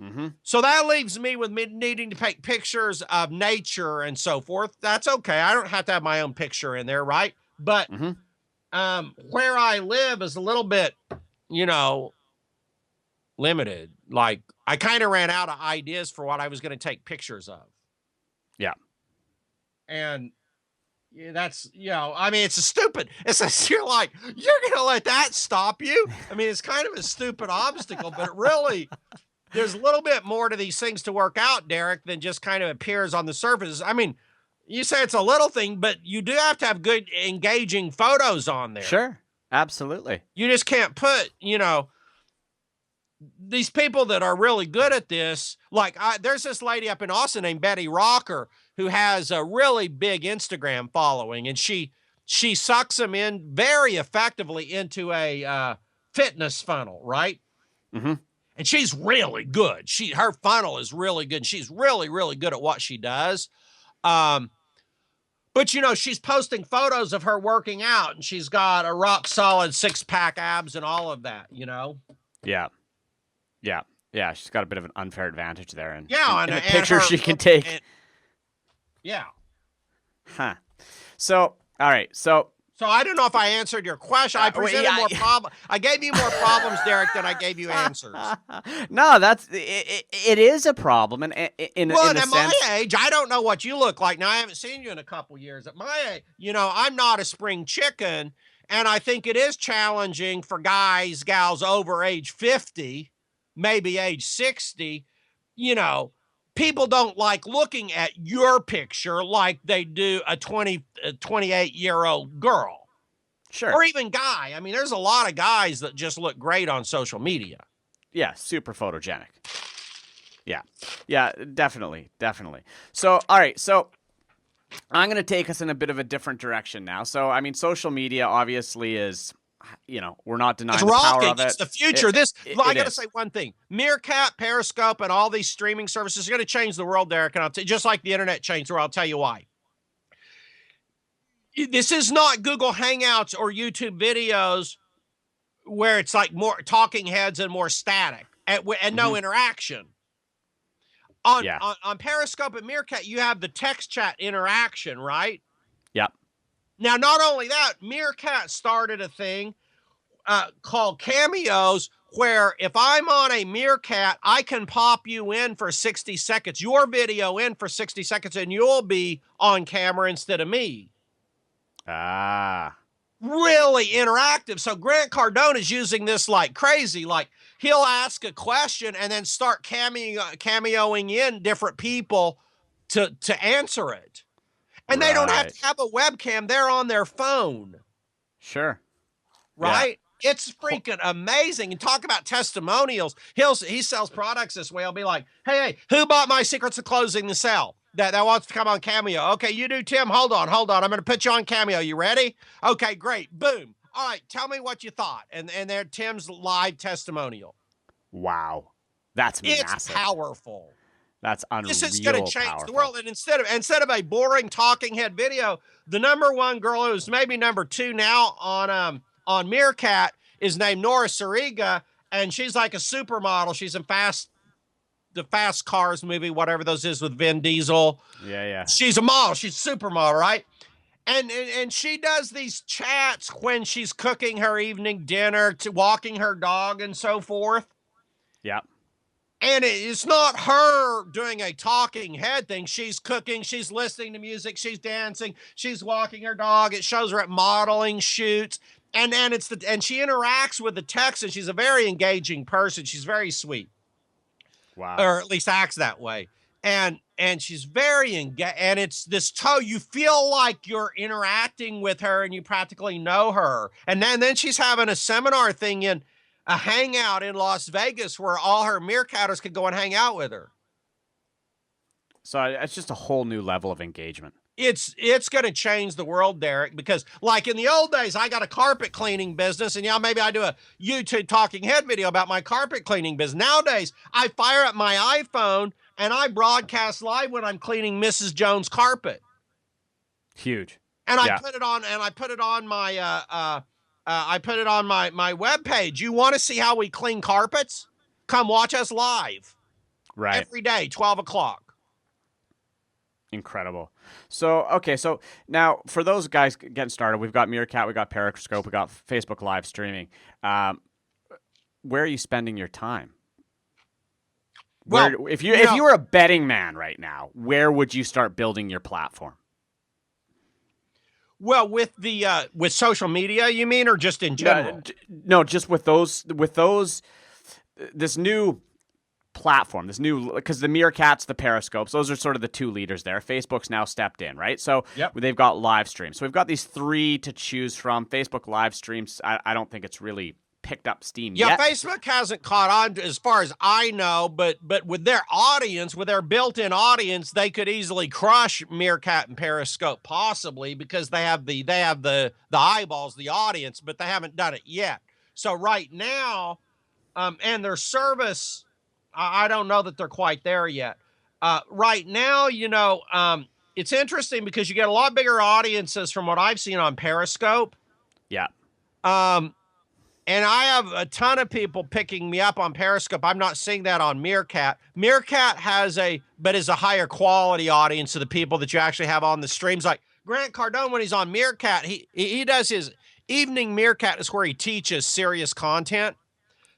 Mm-hmm. So that leaves me with me needing to take pictures of nature and so forth. That's okay. I don't have to have my own picture in there, right? But where I live is a little bit, limited. Like I kind of ran out of ideas for what I was going to take pictures of. Yeah. And that's, I mean, you're like, you're going to let that stop you? I mean, it's kind of a stupid obstacle, but it really, there's a little bit more to these things to work out, Derek, than just kind of appears on the surface. I mean, you say it's a little thing, but you do have to have good, engaging photos on there. Sure. Absolutely. You just can't put, these people that are really good at this, like there's this lady up in Austin named Betty Rocker who has a really big Instagram following, and she sucks them in very effectively into a fitness funnel, right? Mm-hmm. And she's really good. Her funnel is really good. She's really, really good at what she does. But, she's posting photos of her working out, and she's got a rock solid 6-pack abs and all of that, Yeah. Yeah. Yeah, she's got a bit of an unfair advantage there, and Yeah, in the and picture her, she can take. yeah. Huh. So, all right. So I don't know if I answered your question. I presented more problems. I gave you more problems, Derek, than I gave you answers. No, it is a problem, and in Well, a at sense, my age, I don't know what you look like. Now, I haven't seen you in a couple years. At my age, I'm not a spring chicken, and I think it is challenging for gals over age 50, maybe age 60. People don't like looking at your picture like they do a 28-year-old girl. Sure. Or even guy. I mean, there's a lot of guys that just look great on social media. Yeah, super photogenic. Yeah, definitely. So, all right, so I'm going to take us in a bit of a different direction now. So, I mean, social media obviously is, we're not denying the power of it. It's the future. I got to say one thing. Meerkat, Periscope, and all these streaming services are going to change the world, Derek. And just like the internet changed the world, I'll tell you why. This is not Google Hangouts or YouTube videos where it's like more talking heads and more static and no interaction. On Periscope and Meerkat, you have the text chat interaction, right? Yep. Now, not only that, Meerkat started a thing called Cameos, where if I'm on a Meerkat, I can pop you in for 60 seconds, your video in for 60 seconds, and you'll be on camera instead of me. Really interactive. So Grant Cardone is using this like crazy. Like he'll ask a question and then start cameoing in different people to answer it. And they don't have to have a webcam. They're on their phone. Sure. Right? Yeah. It's freaking amazing. And talk about testimonials. He sells products this way. I'll be like, hey, who bought my Secrets of Closing the Sale? That wants to come on Cameo. Okay, you do, Tim. Hold on. I'm going to put you on Cameo. You ready? Okay, great. Boom. All right, tell me what you thought. And there, Tim's live testimonial. Wow. That's massive. It's powerful. That's unreal. This is going to change the world. And instead of a boring talking head video, the number one girl, who's maybe number two now on Meerkat, is named Nora Sariga, and she's like a supermodel. She's in the Fast Cars movie, whatever those is with Vin Diesel. Yeah. She's a model. She's a supermodel, right? And she does these chats when she's cooking her evening dinner, walking her dog and so forth. Yeah. And it's not her doing a talking head thing. She's cooking. She's listening to music. She's dancing. She's walking her dog. It shows her at modeling shoots. And she interacts with the text, and she's a very engaging person. She's very sweet. Wow. Or at least acts that way. And she's very engaged. And it's this you feel like you're interacting with her and you practically know her. And then she's having a seminar thing in a hangout in Las Vegas where all her Meerkatters could go and hang out with her. So it's just a whole new level of engagement. It's going to change the world, Derek, because like in the old days, I got a carpet cleaning business, and maybe I do a YouTube talking head video about my carpet cleaning business. Nowadays, I fire up my iPhone and I broadcast live when I'm cleaning Mrs. Jones' carpet. Huge. And I put it on my my webpage. You want to see how we clean carpets? Come watch us live. Right. Every day, 12 o'clock. Incredible. So, okay. So now for those guys getting started, we've got Meerkat, we got Periscope, we got Facebook live streaming. Where are you spending your time? If you were a betting man right now, where would you start building your platform? Well, with social media, you mean, or just in general? No, just with this new platform, because the Meerkats, the Periscopes, those are sort of the two leaders there. Facebook's now stepped in, right? So they've got live streams. So we've got these three to choose from. Facebook live streams, I don't think it's really picked up steam yet. Yeah, Facebook hasn't caught on as far as I know, but with their audience, with their built-in audience, they could easily crush Meerkat and Periscope possibly because they have the eyeballs, the audience, but they haven't done it yet. So right now, and their service, I don't know that they're quite there yet. Right now, it's interesting because you get a lot bigger audiences from what I've seen on Periscope. Yeah. And I have a ton of people picking me up on Periscope. I'm not seeing that on Meerkat. Meerkat is a higher quality audience of the people that you actually have on the streams. Like Grant Cardone, when he's on Meerkat, he does his evening Meerkat is where he teaches serious content.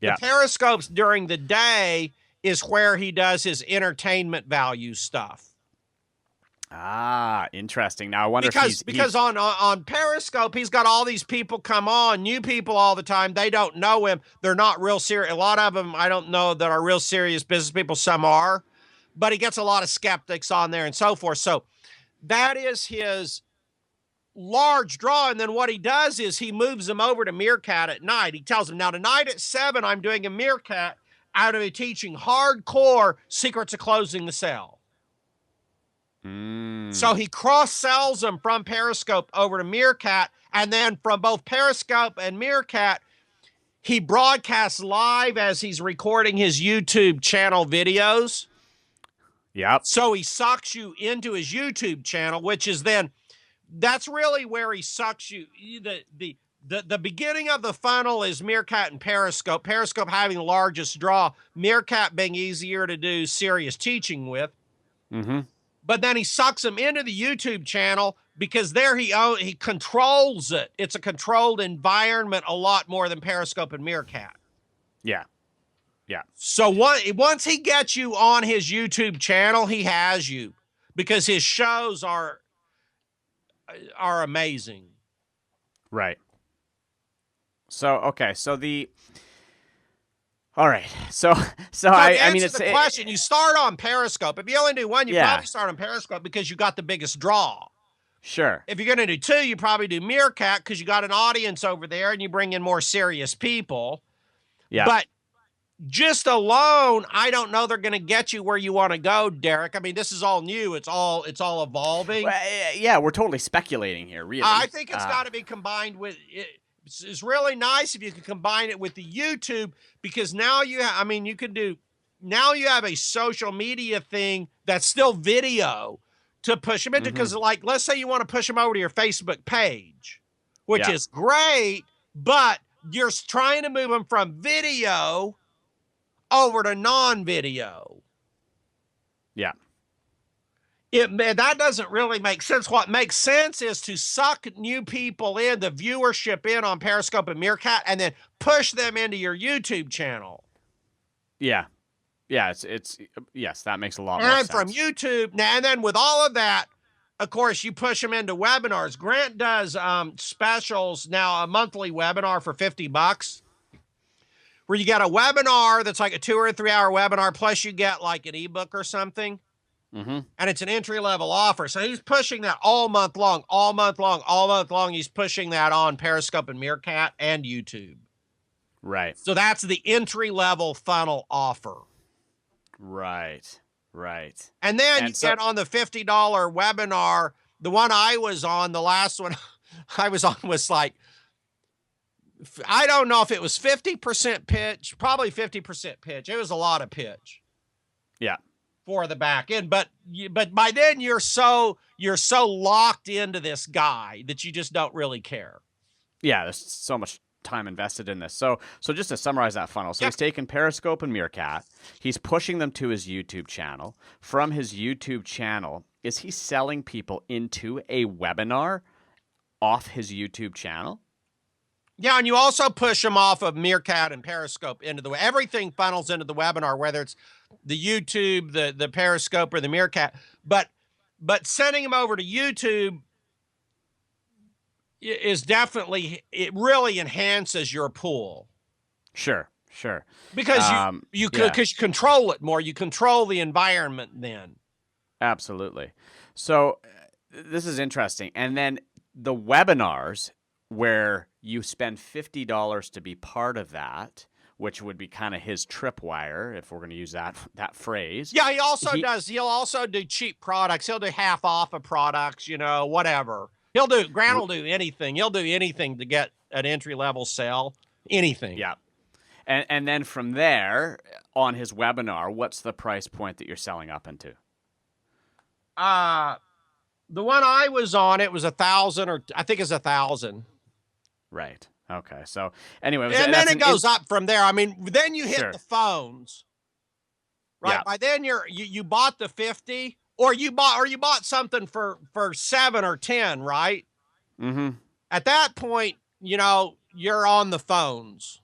Yeah. The Periscopes during the day is where he does his entertainment value stuff. Ah, interesting. Now I wonder because on Periscope he's got all these people come on, new people all the time. They don't know him. They're not real serious. A lot of them I don't know that are real serious business people. Some are, but he gets a lot of skeptics on there and so forth. So that is his large draw. And then what he does is he moves them over to Meerkat at night. He tells them, now tonight at 7 I'm doing a Meerkat out of teaching hardcore secrets of closing the sale. So he cross-sells them from Periscope over to Meerkat, and then from both Periscope and Meerkat, he broadcasts live as he's recording his YouTube channel videos. Yep. So he sucks you into his YouTube channel, which is then, that's really where he sucks you. The beginning of the funnel is Meerkat and Periscope. Periscope having the largest draw, Meerkat being easier to do serious teaching with. Mm-hmm. But then he sucks them into the YouTube channel because there he controls it. It's a controlled environment a lot more than Periscope and Meerkat. Yeah. Yeah. So once he gets you on his YouTube channel, he has you because his shows are amazing. Right. So, okay. All right. So I mean, it's the question. You start on Periscope. If you only do one, you probably start on Periscope because you got the biggest draw. Sure. If you're going to do 2, you probably do Meerkat because you got an audience over there and you bring in more serious people. Yeah. But just alone, I don't know they're going to get you where you want to go, Derek. I mean, this is all new. It's all evolving. Well, yeah, we're totally speculating here, really. I think it's got to be combined with it. It's really nice if you can combine it with the YouTube because now you have a social media thing that's still video to push them into because like, let's say you want to push them over to your Facebook page, which is great, but you're trying to move them from video over to non-video. Yeah. That doesn't really make sense. What makes sense is to suck new people in, the viewership in on Periscope and Meerkat, and then push them into your YouTube channel. Yeah. Yeah, yes, that makes a lot more sense. And from YouTube, and then with all of that, of course, you push them into webinars. Grant does specials now, a monthly webinar for $50, where you get a webinar that's like a 2 or 3 hour webinar, plus you get like an ebook or something. Mm-hmm. And it's an entry-level offer. So he's pushing that all month long. He's pushing that on Periscope and Meerkat and YouTube. Right. So that's the entry-level funnel offer. Right. And then you get on the $50 webinar. The one I was on, the last one I was on was like, I don't know if it was 50% pitch, probably 50% pitch. It was a lot of pitch. Yeah. For the back end, but by then you're so locked into this guy that you just don't really care. Yeah, there's so much time invested in this. So just to summarize that funnel, so he's taken Periscope and Meerkat, he's pushing them to his YouTube channel. From his YouTube channel, is he selling people into a webinar off his YouTube channel? Yeah, and you also push them off of Meerkat and Periscope into everything funnels into the webinar, whether it's the YouTube, the Periscope, or the Meerkat. But sending them over to YouTube is definitely, it really enhances your pool. Sure. Because you control it more. You control the environment then. Absolutely. So this is interesting. And then the webinars where you spend $50 to be part of that, which would be kind of his tripwire, if we're going to use that phrase. Yeah, he'll also do cheap products. He'll do half off of products, whatever. Grant will do anything. He'll do anything to get an entry-level sale. Anything. Yeah. And then from there, on his webinar, what's the price point that you're selling up into? The one I was on, it was 1,000, or I think it's 1,000. Right. Okay. So anyway, and then it goes up from there. I mean, then you hit Sure. the phones, right? Yeah. By then you bought the 50, or you bought something for 7 or 10, right? Mm-hmm. At that point, you're on the phones.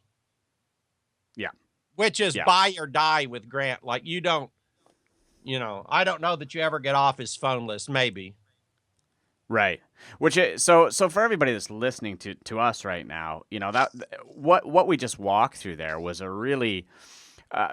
Yeah. Which is Yeah. buy or die with Grant. Like, you don't, I don't know that you ever get off his phone list, maybe. Right. Which is, so for everybody that's listening to us right now, that what we just walked through there was a really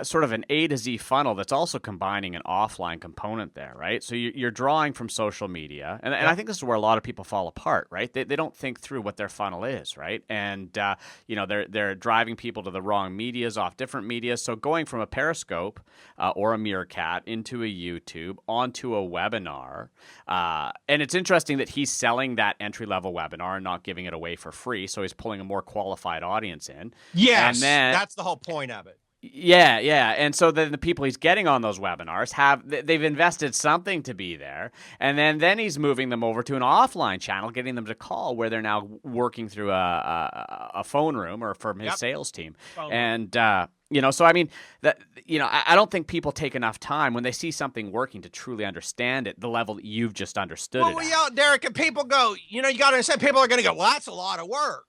sort of an A to Z funnel that's also combining an offline component there, right? So you're drawing from social media, and I think this is where a lot of people fall apart, right? They don't think through what their funnel is, right? And they're driving people to the wrong medias off different medias. So going from a Periscope or a Meerkat into a YouTube onto a webinar, and it's interesting that he's selling that entry level webinar and not giving it away for free. So he's pulling a more qualified audience in. Yes, and then, that's the whole point of it. Yeah. And so then the people he's getting on those webinars they've invested something to be there, and then he's moving them over to an offline channel, getting them to call, where they're now working through a phone room or from his sales team. And so I mean that I don't think people take enough time when they see something working to truly understand it, the level that you've just understood it. Well, Derek, and people go, you got to understand, people are going to go, well, that's a lot of work.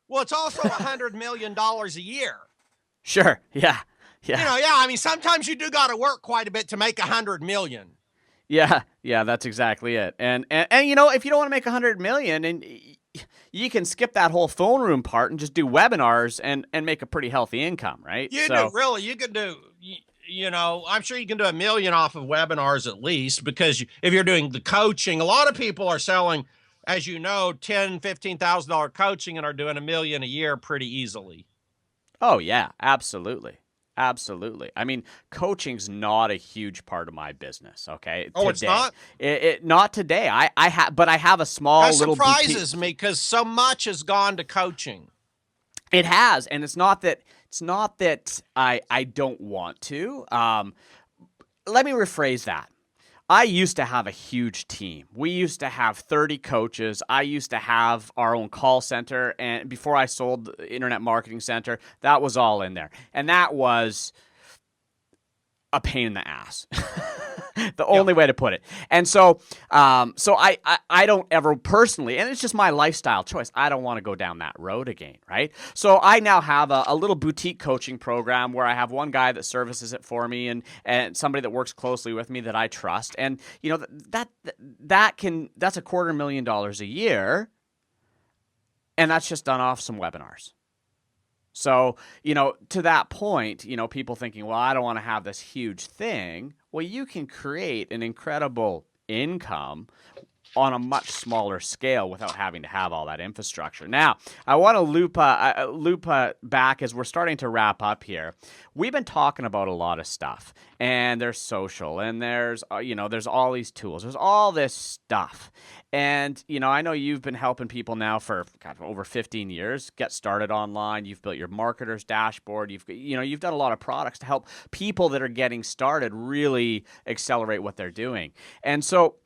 Well, it's also $100 million a year. Sure. Yeah. I mean, sometimes you do got to work quite a bit to make $100 million. Yeah, that's exactly it. And if you don't want to make $100 million, and you can skip that whole phone room part and just do webinars and make a pretty healthy income, right? You could do. I'm sure you can do $1 million off of webinars at least, because if you're doing the coaching, a lot of people are selling, as you know, $10,000, $15,000 coaching and are doing $1 million a year pretty easily. Oh, yeah, absolutely. Absolutely. I mean, coaching's not a huge part of my business, okay? Oh, it's not? Not today. But I have a small little boutique. That surprises me, because so much has gone to coaching. It has, and it's not that I don't want to. Let me rephrase that. I used to have a huge team. We used to have 30 coaches. I used to have our own call center. And before I sold the Internet Marketing Center, that was all in there. And that was a pain in the ass. The only way to put it. And so I don't ever personally, and it's just my lifestyle choice, I don't want to go down that road again, right? So I now have a little boutique coaching program where I have one guy that services it for me, and somebody that works closely with me that I trust. And that's $250,000 a year, and that's just done off some webinars. So, to that point, people thinking, well, I don't want to have this huge thing. Well, you can create an incredible income on a much smaller scale without having to have all that infrastructure. Now, I want to loop back as we're starting to wrap up here. We've been talking about a lot of stuff, and there's social, and there's there's all these tools, there's all this stuff, and I know you've been helping people now for over 15 years get started online. You've built your marketer's dashboard. You've done a lot of products to help people that are getting started really accelerate what they're doing, and so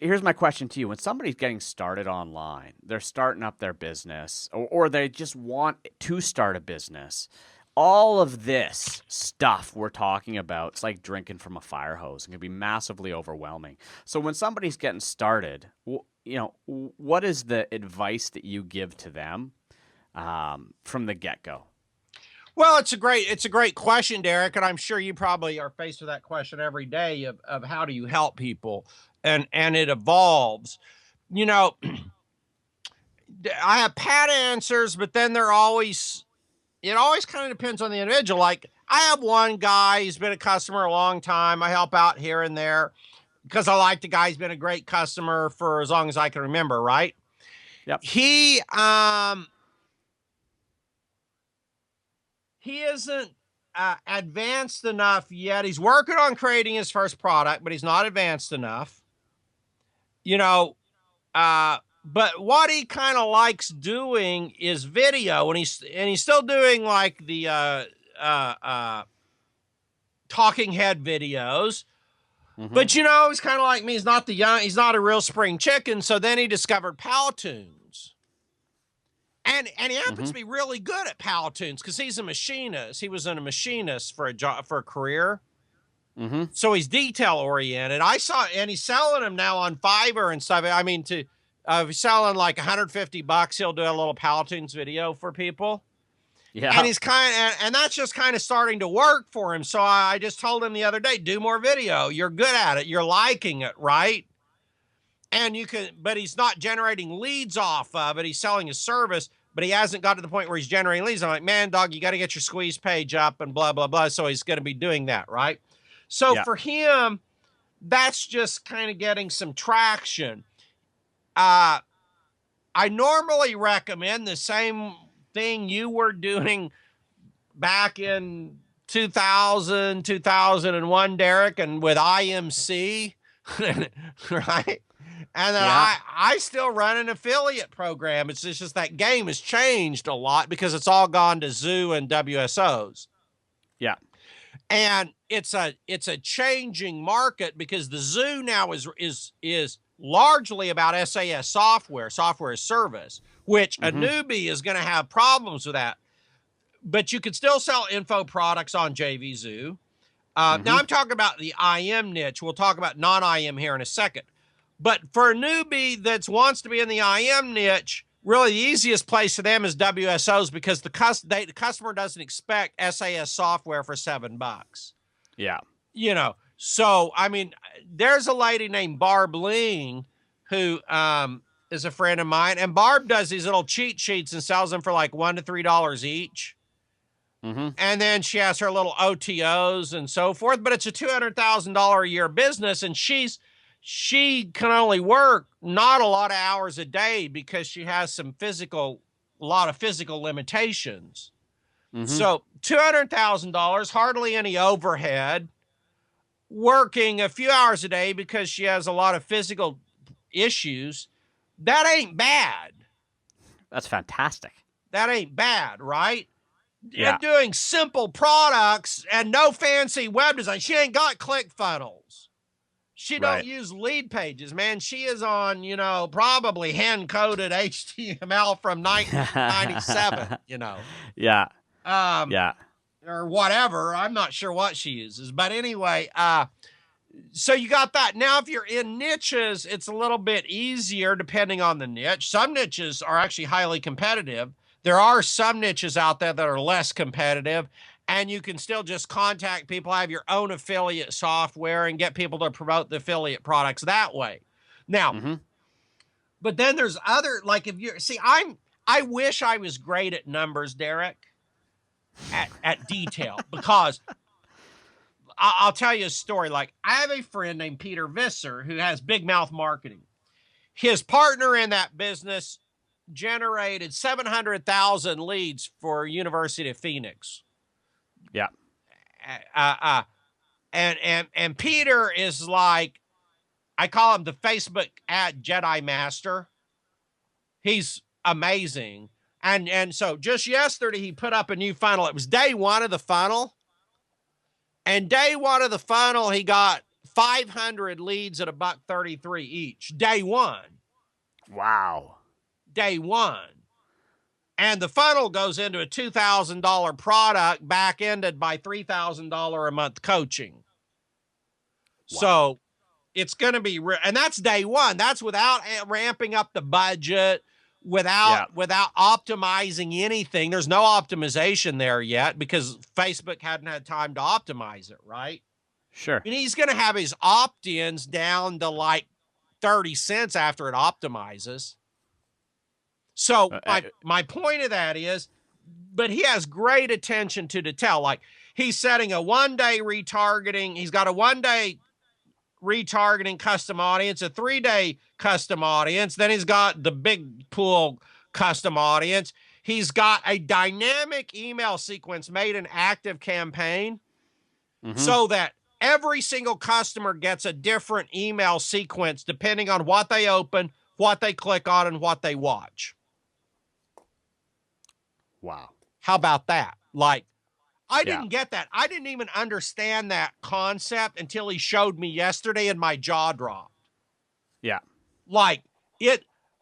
here's my question to you. When somebody's getting started online, they're starting up their business, or they just want to start a business, all of this stuff we're talking about, it's like drinking from a fire hose. It can be massively overwhelming. So when somebody's getting started, what is the advice that you give to them from the get-go? Well, it's a great question, Derek, and I'm sure you probably are faced with that question every day of how do you help people, and it evolves. I have pat answers, but then it always kind of depends on the individual. Like, I have one guy, he's been a customer a long time. I help out here and there because I like the guy. He's been a great customer for as long as I can remember, right? Yep. He isn't advanced enough yet. He's working on creating his first product, but he's not advanced enough. But what he kind of likes doing is video, and he's still doing like the talking head videos. Mm-hmm. But he's kind of like me. He's not a real spring chicken. So then he discovered Powtoons. And he happens to be really good at Powtoons because he's a machinist. He was a machinist for a job, for a career. So he's detail oriented. I saw, and he's selling them now on Fiverr and stuff. I mean, if he's selling like $150, he'll do a little Powtoons video for people. Yeah. And he's and that's just kind of starting to work for him. So I just told him the other day, do more video. You're good at it. You're liking it, right? And but he's not generating leads off of it. He's selling his service, but he hasn't got to the point where he's generating leads. I'm like, man, dog, you got to get your squeeze page up and blah, blah, blah. So he's going to be doing that, right? So for him, that's just kind of getting some traction. I normally recommend the same thing you were doing back in 2000, 2001, Derek, and with IMC, right? And then I still run an affiliate program. It's just that game has changed a lot because it's all gone to Zoo and WSOs. Yeah. And it's a changing market because the Zoo now is largely about SAS software as service, which a newbie is going to have problems with that. But you can still sell info products on JV Zoo. Now I'm talking about the IM niche. We'll talk about non-IM here in a second. But for a newbie that wants to be in the IM niche, really the easiest place for them is WSOs because the customer doesn't expect SAS software for $7. Yeah. You know, so, I mean, there's a lady named Barb Ling who is a friend of mine, and Barb does these little cheat sheets and sells them for like $1 to $3 each. And then she has her little OTOs and so forth, but it's a $200,000 a year business, and she can only work not a lot of hours a day because she has a lot of physical limitations. So $200,000, hardly any overhead, working a few hours a day because she has a lot of physical issues. That ain't bad. That's fantastic. That ain't bad, right? Yeah. And doing simple products and no fancy web design. She ain't got ClickFunnels. She don't use lead pages, man. She is on, probably hand-coded HTML from 1997, Yeah. Or whatever. I'm not sure what she uses. But anyway, so you got that. Now, if you're in niches, it's a little bit easier depending on the niche. Some niches are actually highly competitive. There are some niches out there that are less competitive, and you can still just contact people, have your own affiliate software, and get people to promote the affiliate products that way. Now, but then there's other, like if you're, I wish I was great at numbers, Derek, at detail, because I'll tell you a story. Like I have a friend named Peter Visser who has Big Mouth Marketing. His partner in that business generated 700,000 leads for University of Phoenix. Yeah. And Peter is like, I call him the Facebook ad Jedi Master. He's amazing. And so just yesterday he put up a new funnel. It was day one of the funnel. And day one of the funnel, he got 500 leads at $1.33 each. Day one. Wow. Day one. And the funnel goes into a $2,000 product back-ended by $3,000 a month coaching. Wow. So it's going to be, and that's day one. That's without ramping up the budget, without optimizing anything. There's no optimization there yet because Facebook hadn't had time to optimize it, right? Sure. And he's going to have his opt-ins down to like 30 cents after it optimizes. So my point of that is, but he has great attention to detail. Like he's setting a 1-day retargeting. He's got a 1-day retargeting custom audience, a 3-day custom audience. Then he's got the big pool custom audience. He's got a dynamic email sequence made an active campaign so that every single customer gets a different email sequence depending on what they open, what they click on, and what they watch. Wow. How about that? Like, I didn't get that. I didn't even understand that concept until he showed me yesterday and my jaw dropped. Yeah. Like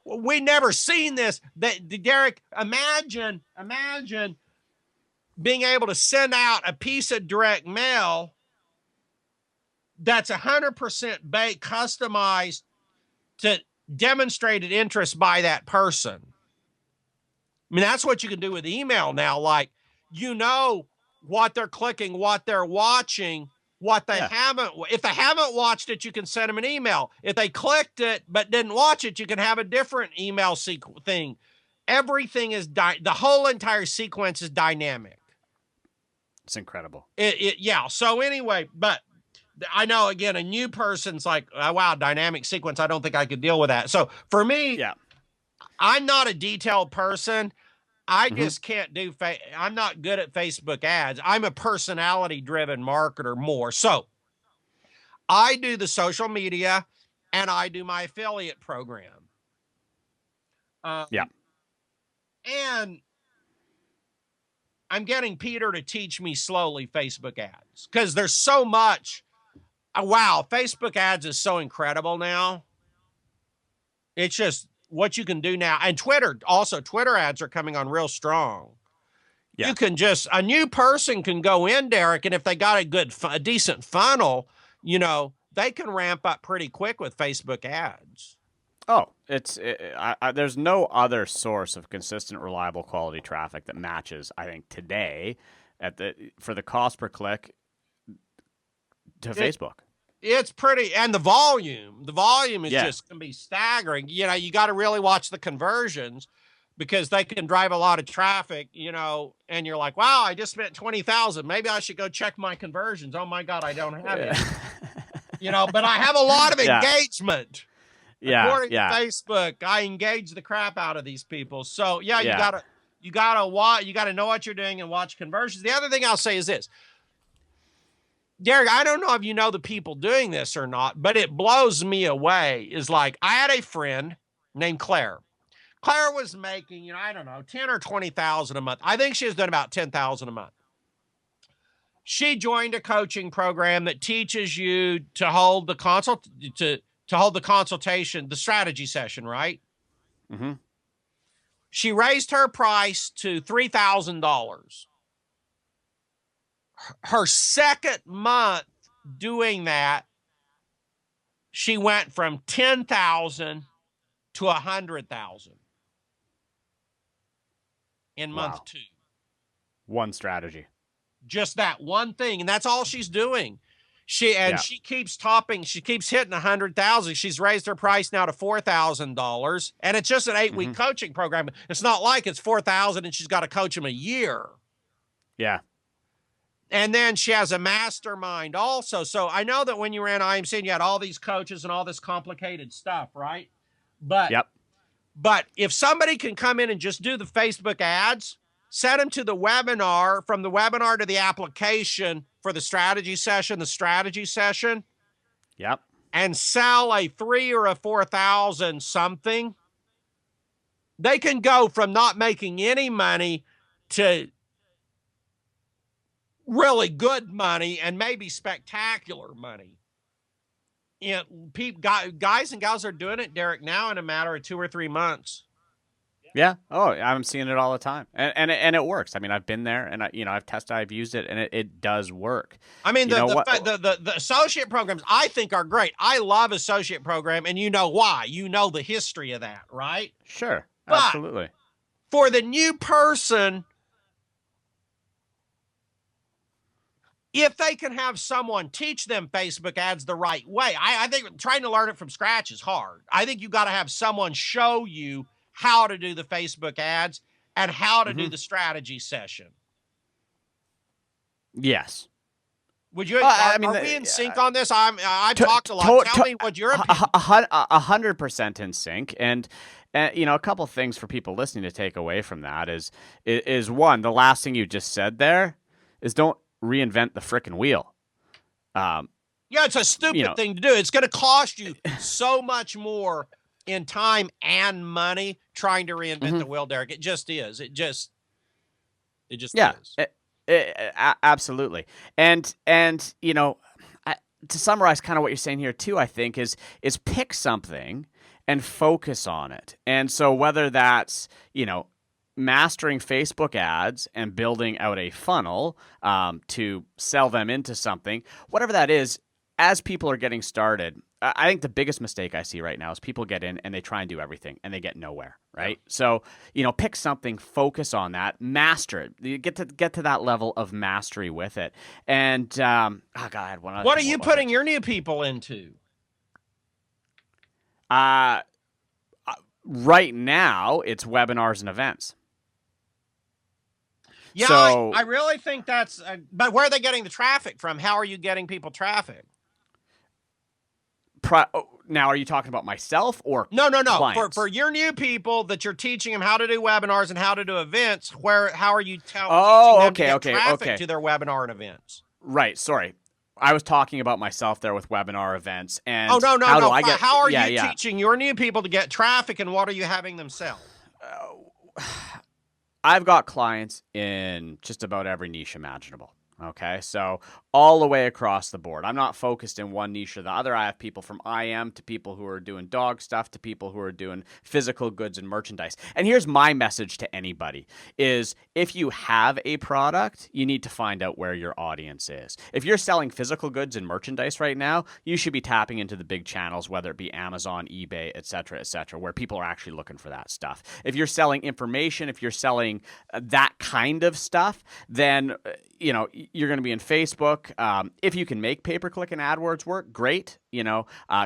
we never seen this. Derek, imagine being able to send out a piece of direct mail that's 100% customized to demonstrated interest by that person. I mean, that's what you can do with email now. Like, what they're clicking, what they're watching, what they haven't. If they haven't watched it, you can send them an email. If they clicked it but didn't watch it, you can have a different email thing. Everything is the whole entire sequence is dynamic. It's incredible. Yeah. So anyway, but I know, again, a new person's like, oh, wow, dynamic sequence. I don't think I could deal with that. So for me, I'm not a detailed person. I just can't do, I'm not good at Facebook ads. I'm a personality-driven marketer more. So I do the social media and I do my affiliate program. And I'm getting Peter to teach me slowly Facebook ads because there's so much. Wow, Facebook ads is so incredible now. It's just what you can do now. And Twitter ads are coming on real strong. Yeah. You can a new person can go in, Derek, and if they got a decent funnel, they can ramp up pretty quick with Facebook ads. Oh, there's no other source of consistent, reliable, quality traffic that matches, I think, today for the cost per click to Facebook. It's pretty, and the volume is just going to be staggering. You got to really watch the conversions because they can drive a lot of traffic, and you're like, wow, I just spent 20,000. Maybe I should go check my conversions. Oh my God, I don't have it. But I have a lot of engagement. According to Facebook, I engage the crap out of these people. So you gotta know what you're doing and watch conversions. The other thing I'll say is this. Derek, I don't know if you know the people doing this or not, but it blows me away. Is like, I had a friend named Claire. Claire was making, I don't know, 10 or 20,000 a month. I think she was doing about 10,000 a month. She joined a coaching program that teaches you to hold the consultation, the strategy session, right? Mm-hmm. She raised her price to $3,000. Her second month doing that, she went from 10,000 to 100,000 in month 2. One strategy. Just that one thing. And that's all she's doing. She keeps topping. She keeps hitting 100,000. She's raised her price now to $4,000. And it's just an 8-week coaching program. It's not like it's 4,000 and she's got to coach them a year. Yeah. And then she has a mastermind also. So I know that when you ran IMC, you had all these coaches and all this complicated stuff, right? But if somebody can come in and just do the Facebook ads, set them to the webinar, from the webinar to the application for the strategy session, and sell a 3 or a 4,000 something, they can go from not making any money to really good money and maybe spectacular money. Guys and gals are doing it, Derek, now in a matter of 2 or 3 months. Yeah. Oh, I'm seeing it all the time, and it works. I mean, I've been there, and I've tested, I've used it, and it does work. I mean, the associate programs I think are great. I love associate program, and you know why? You know the history of that, right? Sure, but absolutely. For the new person, if they can have someone teach them Facebook ads the right way, I think trying to learn it from scratch is hard. I think you got to have someone show you how to do the Facebook ads and how to do the strategy session. Yes. Would you? Are we in sync on this? I've talked a lot. Tell me what your opinion. 100% in sync, and a couple things for people listening to take away from that is one, the last thing you just said there is don't reinvent the frickin' wheel. It's a stupid thing to do. It's going to cost you so much more in time and money trying to reinvent the wheel, Derek. It just is. It just is. Absolutely. And to summarize kind of what you're saying here too, I think is pick something and focus on it. And so whether that's, mastering Facebook ads and building out a funnel to sell them into something, whatever that is, as people are getting started, I think the biggest mistake I see right now is people get in and they try and do everything and they get nowhere, right? Yeah. So, pick something, focus on that, master it. You get to that level of mastery with it. And, I had one other. What are you putting your new people into? Right now, it's webinars and events. Yeah, so, I really think that's, but where are they getting the traffic from? How are you getting people traffic? Now, are you talking about myself or no? Clients? For your new people that you're teaching them how to do webinars and how to do events, how are you teaching them to get traffic to their webinar and events? Right. Sorry, I was talking about myself there with webinar events. And no. How are you teaching your new people to get traffic, and what are you having them sell? I've got clients in just about every niche imaginable. Okay, so all the way across the board. I'm not focused in one niche or the other. I have people from IM to people who are doing dog stuff to people who are doing physical goods and merchandise. And here's my message to anybody is if you have a product, you need to find out where your audience is. If you're selling physical goods and merchandise right now, you should be tapping into the big channels, whether it be Amazon, eBay, et cetera, where people are actually looking for that stuff. If you're selling information, if you're selling that kind of stuff, then you're going to be in Facebook. If you can make pay-per-click and AdWords work, great.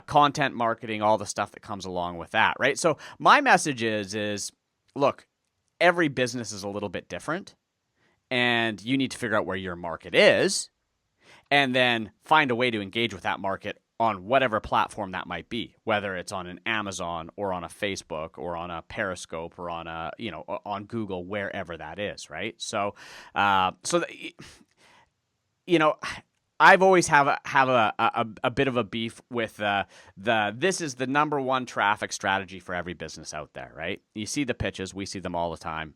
Content marketing, all the stuff that comes along with that, right? So my message is look, every business is a little bit different, and you need to figure out where your market is, and then find a way to engage with that market on whatever platform that might be, whether it's on an Amazon or on a Facebook or on a Periscope or on a, on Google, wherever that is, right? So, I've always have a bit of a beef with this is the number one traffic strategy for every business out there, right? You see the pitches, we see them all the time,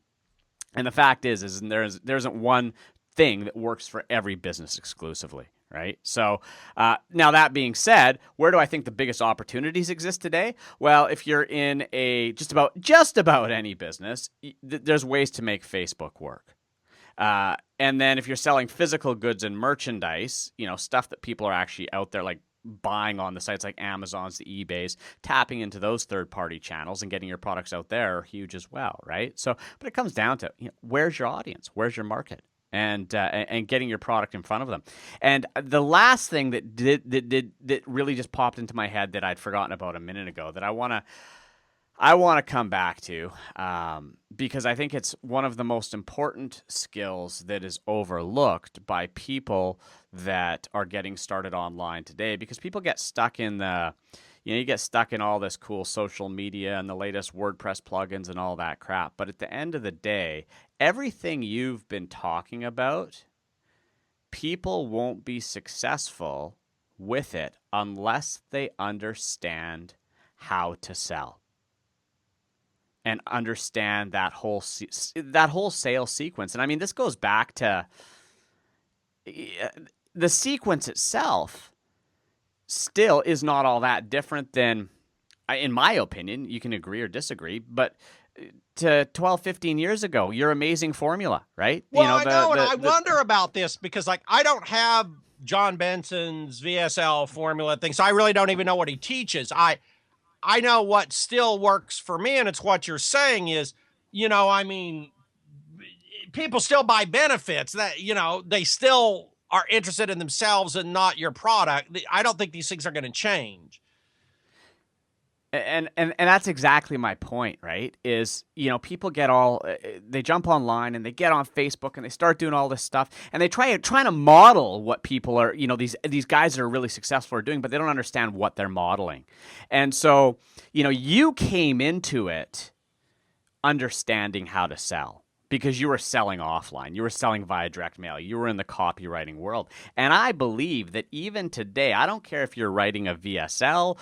and the fact is there isn't one thing that works for every business exclusively. Right. So now that being said, where do I think the biggest opportunities exist today? Well, if you're in just about any business, there's ways to make Facebook work. And then if you're selling physical goods and merchandise, stuff that people are actually out there like buying on the sites like Amazon's, the eBays, tapping into those third-party channels and getting your products out there are huge as well. Right. So, but it comes down to where's your audience? Where's your market? And getting your product in front of them. And the last thing that really just popped into my head that I'd forgotten about a minute ago that I want to come back to because I think it's one of the most important skills that is overlooked by people that are getting started online today, because people get stuck in you get stuck in all this cool social media and the latest WordPress plugins and all that crap. But at the end of the day, everything you've been talking about, people won't be successful with it unless they understand how to sell and understand that whole sales sequence. And I mean, this goes back to the sequence itself. Still is not all that different than, in my opinion, you can agree or disagree, but to 12, 15 years ago, your amazing formula, right? Well, I wonder about this because I don't have John Benson's VSL formula thing, so I really don't even know what he teaches. I know what still works for me, and it's what you're saying is, people still buy benefits that, they still are interested in themselves and not your product. I don't think these things are going to change. And that's exactly my point, right? Is, people they jump online and they get on Facebook and they start doing all this stuff and they trying to model what people are, these guys that are really successful are doing, but they don't understand what they're modeling. And so, you came into it understanding how to sell. because you were selling offline. You were selling via direct mail. You were in the copywriting world. And I believe that even today, I don't care if you're writing a VSL,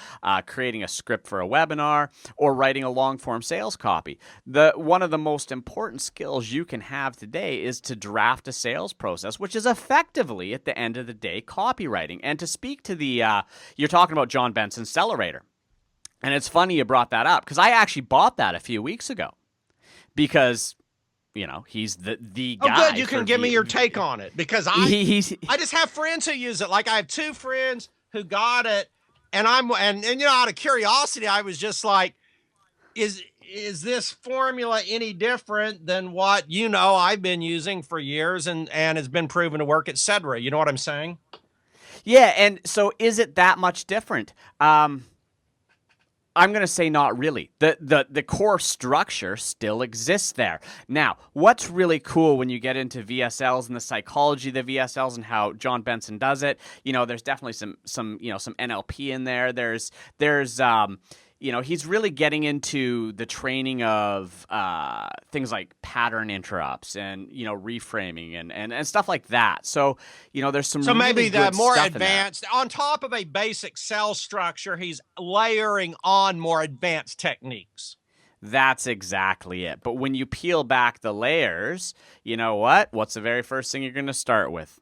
creating a script for a webinar, or writing a long-form sales copy. One of the most important skills you can have today is to draft a sales process, which is effectively, at the end of the day, copywriting. And to speak to you're talking about John Benson's Accelerator. And it's funny you brought that up, because I actually bought that a few weeks ago because he's the guy. Oh, good. You can give me your take on it, because I just have friends who use it. Like, I have 2 friends who got it, and out of curiosity, I was just like, is this formula any different than what I've been using for years and has been proven to work, etc. You know what I'm saying? Yeah, and so is it that much different? I'm going to say not really. The core structure still exists there. Now, what's really cool when you get into VSLs and the psychology of the VSLs and how John Benson does it, there's definitely some NLP in there. There's he's really getting into the training of things like pattern interrupts and reframing and stuff like that. So there's some. So really maybe the more stuff advanced, on top of a basic sales structure, he's layering on more advanced techniques. That's exactly it. But when you peel back the layers, you know what? What's the very first thing you're going to start with?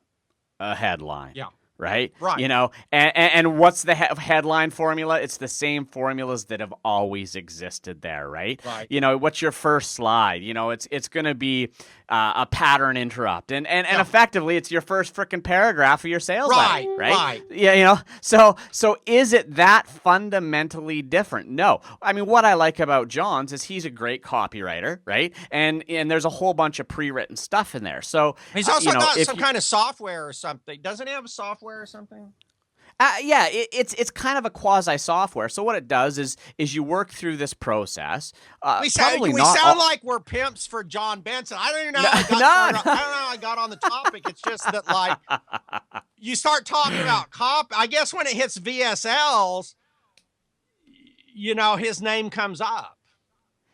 A headline. Yeah. Right? Right. And what's the headline formula? It's the same formulas that have always existed there, right? Right. What's your first slide? It's going to be a pattern interrupt. And effectively, it's your first freaking paragraph of your sales letter, right? Right. Yeah, So is it that fundamentally different? No. I mean, what I like about John's is he's a great copywriter, right? And there's a whole bunch of pre-written stuff in there. So he's also got some kind of software or something. Doesn't he have a software or something? Yeah, it's kind of a quasi software. So what it does is you work through this process. We sound like we're pimps for John Benson. I don't even know how I don't know how I got on the topic. It's just that, like, you start talking about I guess when it hits VSLs, his name comes up.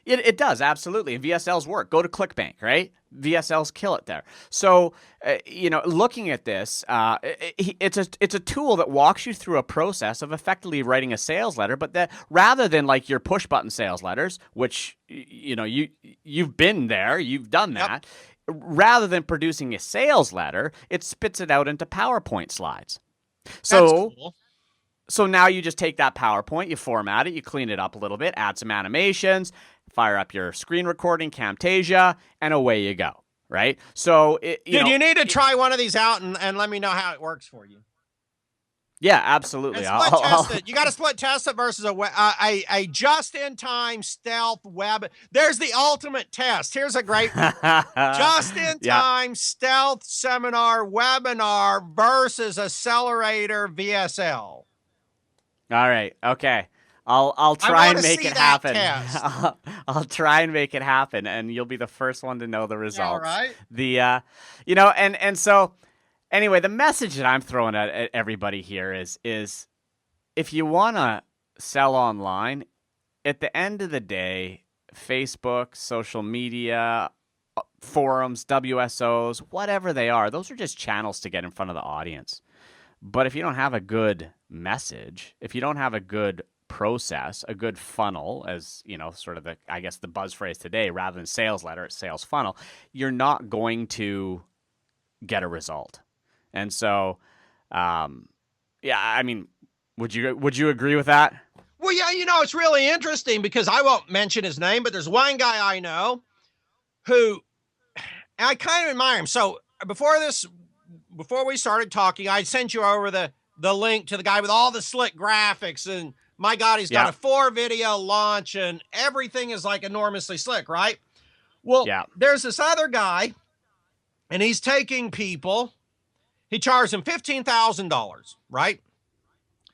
It does, absolutely. And VSLs work. Go to ClickBank, right? VSLs kill it there. So, looking at this, it's a tool that walks you through a process of effectively writing a sales letter, but that rather than like your push button sales letters, which you've been there, you've done that. Yep. Rather than producing a sales letter, it spits it out into PowerPoint slides. So. That's cool. So now you just take that PowerPoint, you format it, you clean it up a little bit, add some animations, fire up your screen recording, Camtasia, and away you go, right? So, you need to try one of these out and let me know how it works for you. Yeah, absolutely. Test it. You got to split test it versus a just-in-time stealth web. There's the ultimate test. Here's a great just-in-time stealth seminar webinar versus accelerator VSL. All right. Okay. I'll try and make it happen. I'll try and make it happen, and you'll be the first one to know the results. Yeah, right. And so anyway, the message that I'm throwing at everybody here is if you want to sell online, at the end of the day, Facebook, social media, forums, WSOs, whatever they are, those are just channels to get in front of the audience. But if you don't have a good message, if you don't have a good process, a good funnel, as sort of the buzz phrase today, rather than sales letter, it's sales funnel, you're not going to get a result. And so, I mean, would you agree with that? Well, yeah, it's really interesting because I won't mention his name, but there's one guy I know who, and I kind of admire him. So before we started talking, I sent you over the link to the guy with all the slick graphics, and my God, he's got a 4-video launch and everything is like enormously slick, right? Well, there's this other guy and he's taking people, he charged them $15,000, right?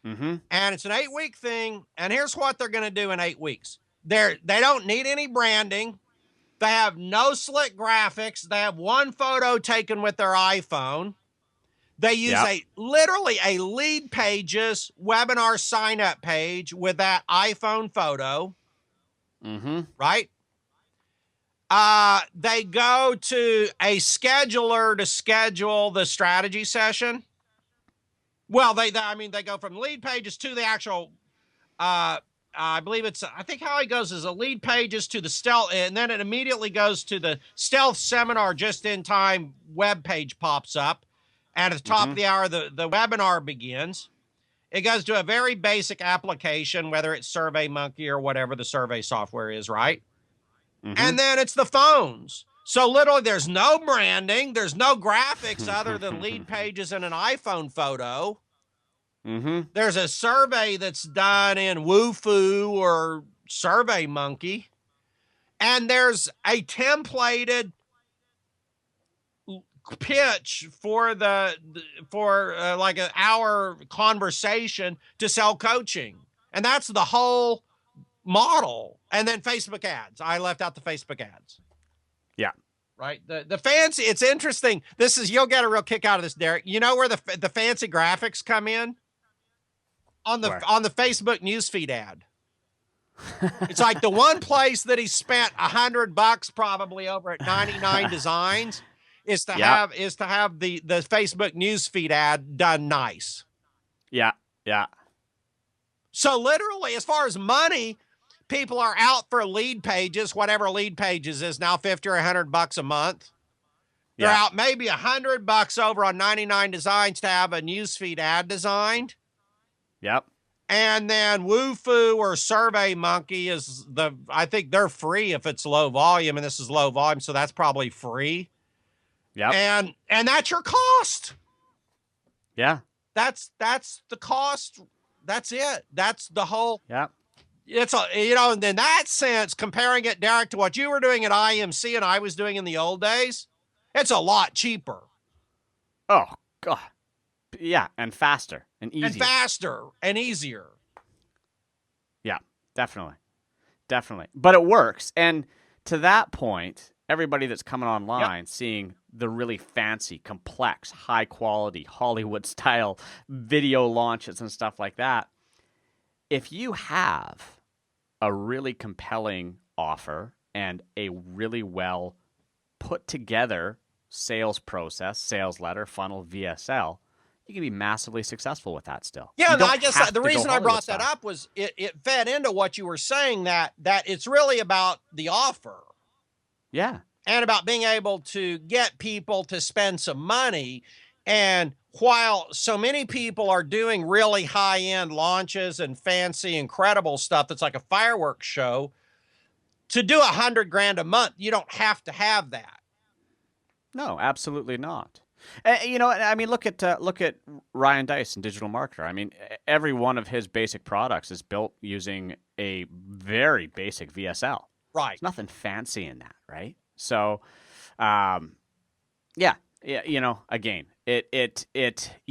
Mm-hmm. And it's an 8-week thing. And here's what they're going to do in 8 weeks. They don't need any branding. They have no slick graphics. They have one photo taken with their iPhone. They use literally a lead pages webinar sign up page with that iPhone photo. Mm-hmm. Right? They go to a scheduler to schedule the strategy session. Well, they go from lead pages to the actual, I think how it goes is a lead pages to the stealth, and then it immediately goes to the stealth seminar just in time web page pops up. And at the top of the hour, the webinar begins. It goes to a very basic application, whether it's SurveyMonkey or whatever the survey software is, right? And then it's the phones. So literally there's no branding. There's no graphics other than lead pages and an iPhone photo. There's a survey that's done in Wufoo or SurveyMonkey. And there's a templated pitch for like an hour conversation to sell coaching. And that's the whole model. And then Facebook ads. I left out the Facebook ads. Yeah. Right. The fancy, it's interesting. You'll get a real kick out of this, Derek. You know where the fancy graphics come in? On the Facebook newsfeed ad. It's like the one place that he spent $100 probably over at 99 Designs is to have the Facebook newsfeed ad done nice. Yeah. So literally, as far as money, people are out for lead pages, whatever lead pages is now $50 or $100 a month. They're out maybe $100 over on 99 Designs to have a newsfeed ad designed. Yep. And then Wufoo or SurveyMonkey I think they're free if it's low volume, and this is low volume, so that's probably free. Yep. And that's your cost. Yeah. That's the cost. That's it. That's the whole. Yeah. It's and in that sense, comparing it, Derek, to what you were doing at IMC and I was doing in the old days, it's a lot cheaper. Oh, God. Yeah, and faster and easier. And faster and easier. Yeah, definitely. But it works. And to that point, everybody that's coming online, seeing the really fancy, complex, high-quality, Hollywood-style video launches and stuff like that, if you have a really compelling offer and a really well put-together sales process, sales letter, funnel, VSL, you can be massively successful with that still. Yeah, and I guess the reason I brought that up was it fed into what you were saying, that it's really about the offer. Yeah. And about being able to get people to spend some money. And while so many people are doing really high-end launches and fancy, incredible stuff that's like a fireworks show, to do $100,000 a month, you don't have to have that. No, absolutely not. I mean, look at Ryan Dice in Digital Marketer. I mean, every one of his basic products is built using a very basic VSL. Right. There's nothing fancy in that, right? So, again, you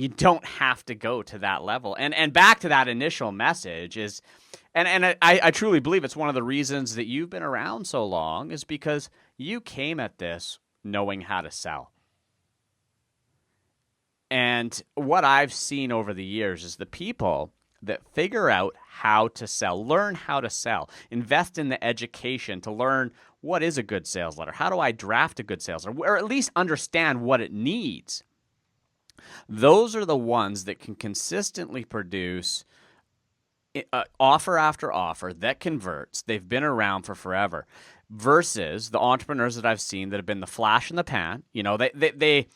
don't have to go to that level. And back to that initial message is, and I truly believe it's one of the reasons that you've been around so long is because you came at this knowing how to sell. And what I've seen over the years is the people that figure out how to sell, learn how to sell, invest in the education to learn what is a good sales letter, how do I draft a good sales letter, or at least understand what it needs. Those are the ones that can consistently produce offer after offer that converts. They've been around for forever versus the entrepreneurs that I've seen that have been the flash in the pan. They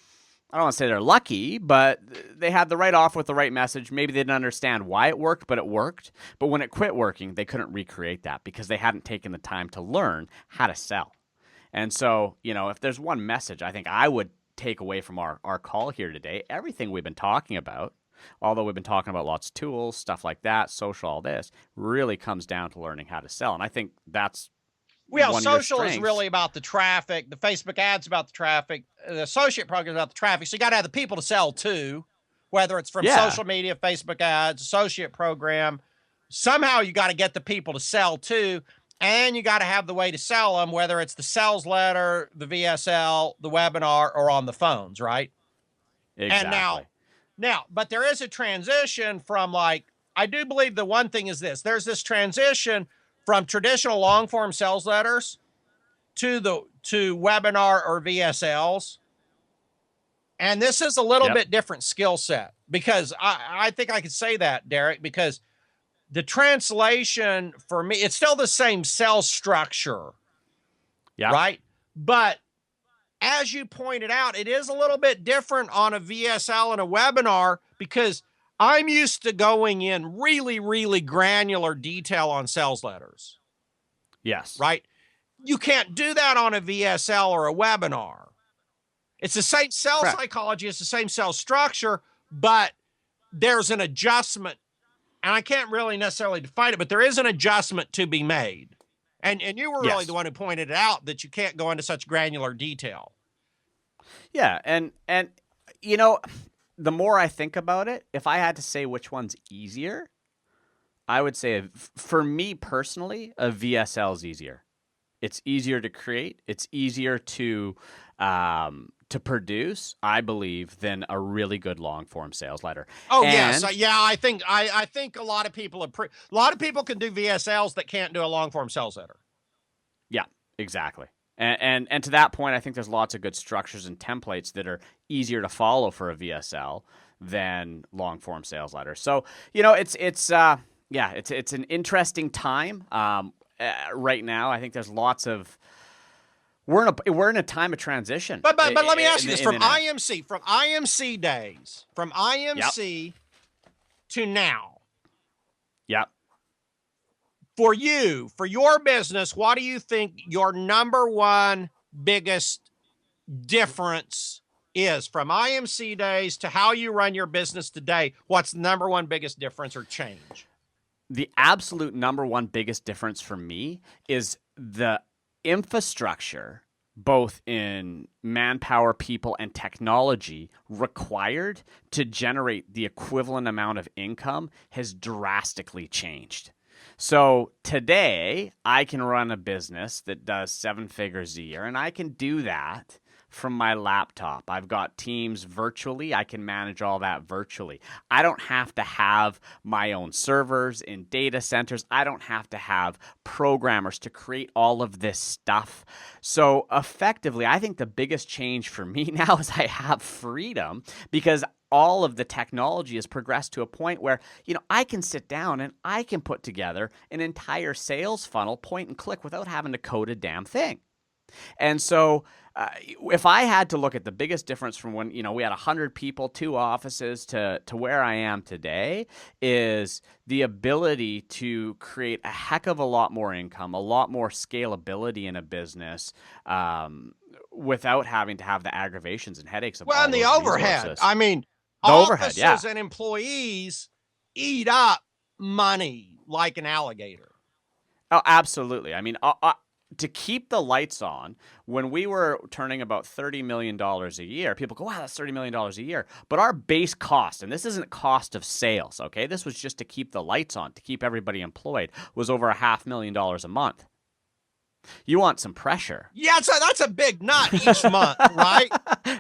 I don't want to say they're lucky, but they had the right offer with the right message. Maybe they didn't understand why it worked, but it worked. But when it quit working, they couldn't recreate that because they hadn't taken the time to learn how to sell. And so, if there's one message I think I would take away from our call here today, everything we've been talking about, although we've been talking about lots of tools, stuff like that, social, all this, really comes down to learning how to sell. And I think that's social is really about the traffic. The Facebook ads about the traffic. The associate program is about the traffic. So you got to have the people to sell to, whether it's from social media, Facebook ads, associate program. Somehow you got to get the people to sell to, and you got to have the way to sell them, whether it's the sales letter, the VSL, the webinar, or on the phones, right? Exactly. And now, but there is a transition from I do believe the one thing is this. There's this transition from traditional long-form sales letters to to webinar or VSLs. And this is a little bit different skill set, because I think I could say that, Derek, because the translation for me, it's still the same sales structure, right? But as you pointed out, it is a little bit different on a VSL and a webinar, because I'm used to going in really, really granular detail on sales letters. Yes. Right? You can't do that on a VSL or a webinar. It's the same sales psychology, it's the same sales structure, but there's an adjustment. And I can't really necessarily define it, but there is an adjustment to be made. And you were really the one who pointed it out, that you can't go into such granular detail. Yeah, and you know, the more I think about it, if I had to say which one's easier, I would say, for me personally, a VSL is easier. It's easier to create. It's easier to produce, I believe, than a really good long form sales letter. Oh, yes. Yeah, I think a lot of people can do VSLs that can't do a long form sales letter. Yeah, exactly. And to that point, I think there's lots of good structures and templates that are easier to follow for a VSL than long form sales letters. So, you know, it's an interesting time right now. I think there's lots of we're in a time of transition. But let me ask you this: from IMC days, to now. Yep. For you, for your business, what do you think your number one biggest difference is from IMC days to how you run your business today? What's the number one biggest difference or change? The absolute number one biggest difference for me is the infrastructure, both in manpower, people, and technology required to generate the equivalent amount of income has drastically changed. So today, I can run a business that does 7 figures a year, and I can do that from my laptop. I've got teams virtually. I can manage all that virtually. I don't have to have my own servers in data centers. I don't have to have programmers to create all of this stuff. So effectively, I think the biggest change for me now is I have freedom, because all of the technology has progressed to a point where, you know, I can sit down and I can put together an entire sales funnel point and click without having to code a damn thing. And so if I had to look at the biggest difference from when, you know, we had 100 people, 2 offices to where I am today, is the ability to create a heck of a lot more income, a lot more scalability in a business, without having to have the aggravations and headaches of all and the those overhead. resources. I mean, The overhead, yeah. offices and employees eat up money like an alligator. Oh, absolutely. I mean, to keep the lights on, when we were turning about $30 million a year, people go, wow, that's $30 million a year. But our base cost, and this isn't cost of sales, okay? This was just to keep the lights on, to keep everybody employed, was over $500,000 a month. You want some pressure. Yeah, that's a big nut each month, right?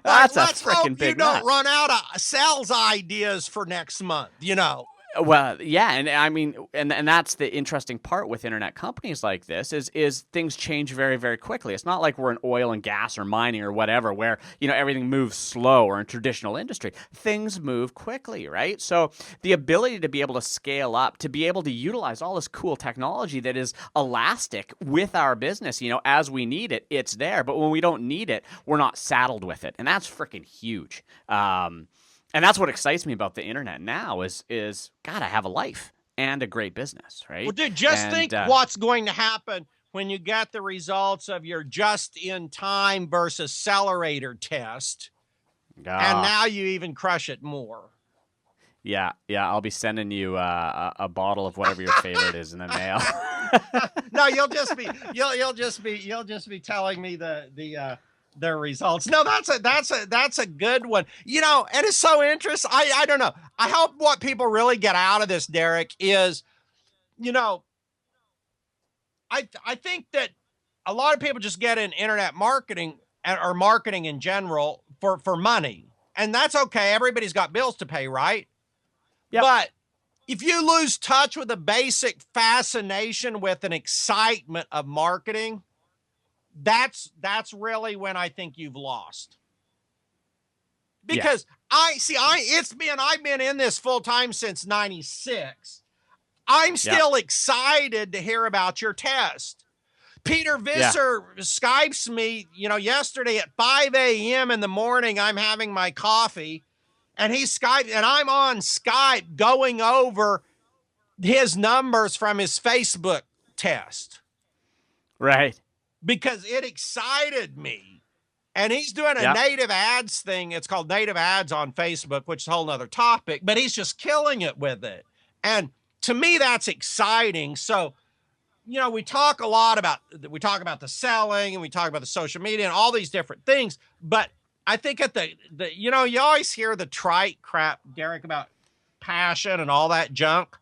That's a freaking big nut. You don't run out of sales ideas for next month, you know. Well, yeah, and I mean, and that's the interesting part with internet companies like this is things change very, very quickly. It's not like we're in oil and gas or mining or whatever, where, you know, everything moves slow, or in traditional industry. Things move quickly, right? So the ability to be able to scale up, to be able to utilize all this cool technology that is elastic with our business, you know, as we need it, it's there. But when we don't need it, we're not saddled with it. And that's freaking huge. And that's what excites me about the internet now is God, I have a life and a great business, right? Well, dude, think what's going to happen when you get the results of your just-in-time versus accelerator test, and now you even crush it more. Yeah, I'll be sending you a bottle of whatever your favorite is in the mail. No, you'll just be telling me their results. No, that's a good one. You know, and it's so interesting. I don't know. I hope what people really get out of this, Derek, is, you know, I think that a lot of people just get in internet marketing or marketing in general for money. And that's okay. Everybody's got bills to pay, right? Yep. But if you lose touch with the basic fascination with an excitement of marketing, that's really when I think you've lost. Because I've been in this full time since 96. I'm still excited to hear about your test. Peter Visser Skypes me, yesterday at 5 a.m. in the morning. I'm having my coffee, and he's Skype, and I'm on Skype going over his numbers from his Facebook test. Right. Because it excited me. And he's doing a native ads thing. It's called native ads on Facebook, which is a whole nother topic, but he's just killing it with it. And to me, that's exciting. So, we talk about the selling, and we talk about the social media and all these different things. But I think at you always hear the trite crap, Derek, about passion and all that junk.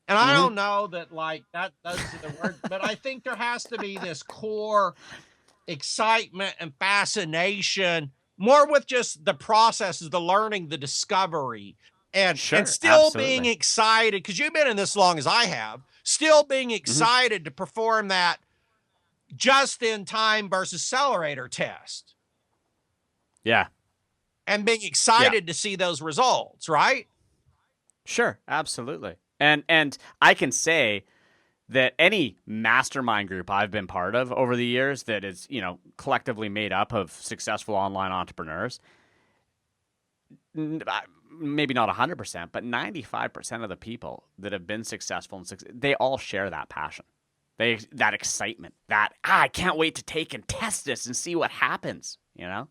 And I don't know that those are the words, but I think there has to be this core excitement and fascination, more with just the processes, the learning, the discovery, and still being excited, because you've been in this long as I have, still being excited to perform that just-in-time versus accelerator test. Yeah. And being excited to see those results, right? Sure, absolutely. And I can say that any mastermind group I've been part of over the years that is, collectively made up of successful online entrepreneurs, maybe not 100%, but 95% of the people that have been successful, they all share that passion, that excitement, that, I can't wait to take and test this and see what happens, Yeah.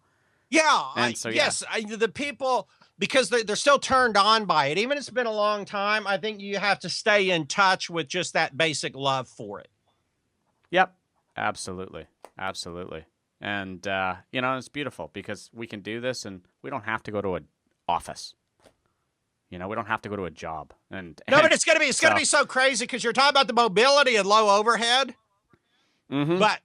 And the people, because they're still turned on by it. Even if it's been a long time, I think you have to stay in touch with just that basic love for it. Yep. Absolutely. Absolutely. And, it's beautiful because we can do this and we don't have to go to an office. We don't have to go to a job. No, but it's going to be so crazy because you're talking about the mobility and low overhead. But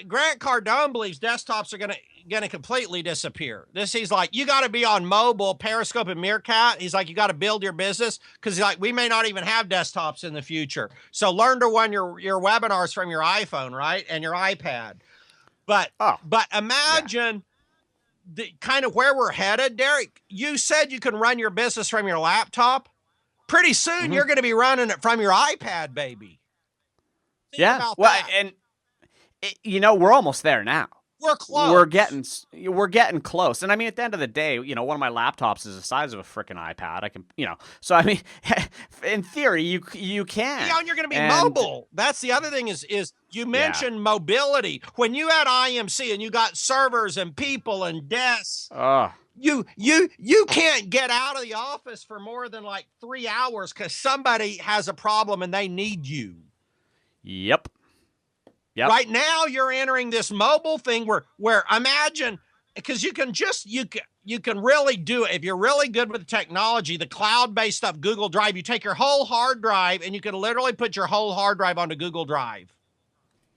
Grant Cardone believes desktops are going to completely disappear. He's like, you got to be on mobile, Periscope and Meerkat. He's like, you got to build your business, because he's like, we may not even have desktops in the future. So learn to run your webinars from your iPhone, right, and your iPad. But imagine the kind of where we're headed, Derek. You said you can run your business from your laptop. Pretty soon, you're going to be running it from your iPad, baby. Think about that. And we're almost there now. We're close. We're getting close. And I mean, at the end of the day, one of my laptops is the size of a freaking iPad. I can, so I mean, in theory, you can. Yeah, and you're going to be mobile. That's the other thing is you mentioned mobility. When you had IMC and you got servers and people and desks, you can't get out of the office for more than 3 hours because somebody has a problem and they need you. Yep. Right now, you're entering this mobile thing where imagine, because you can really do it if you're really good with the technology, the cloud-based stuff, Google Drive. You take your whole hard drive and you can literally put your whole hard drive onto Google Drive.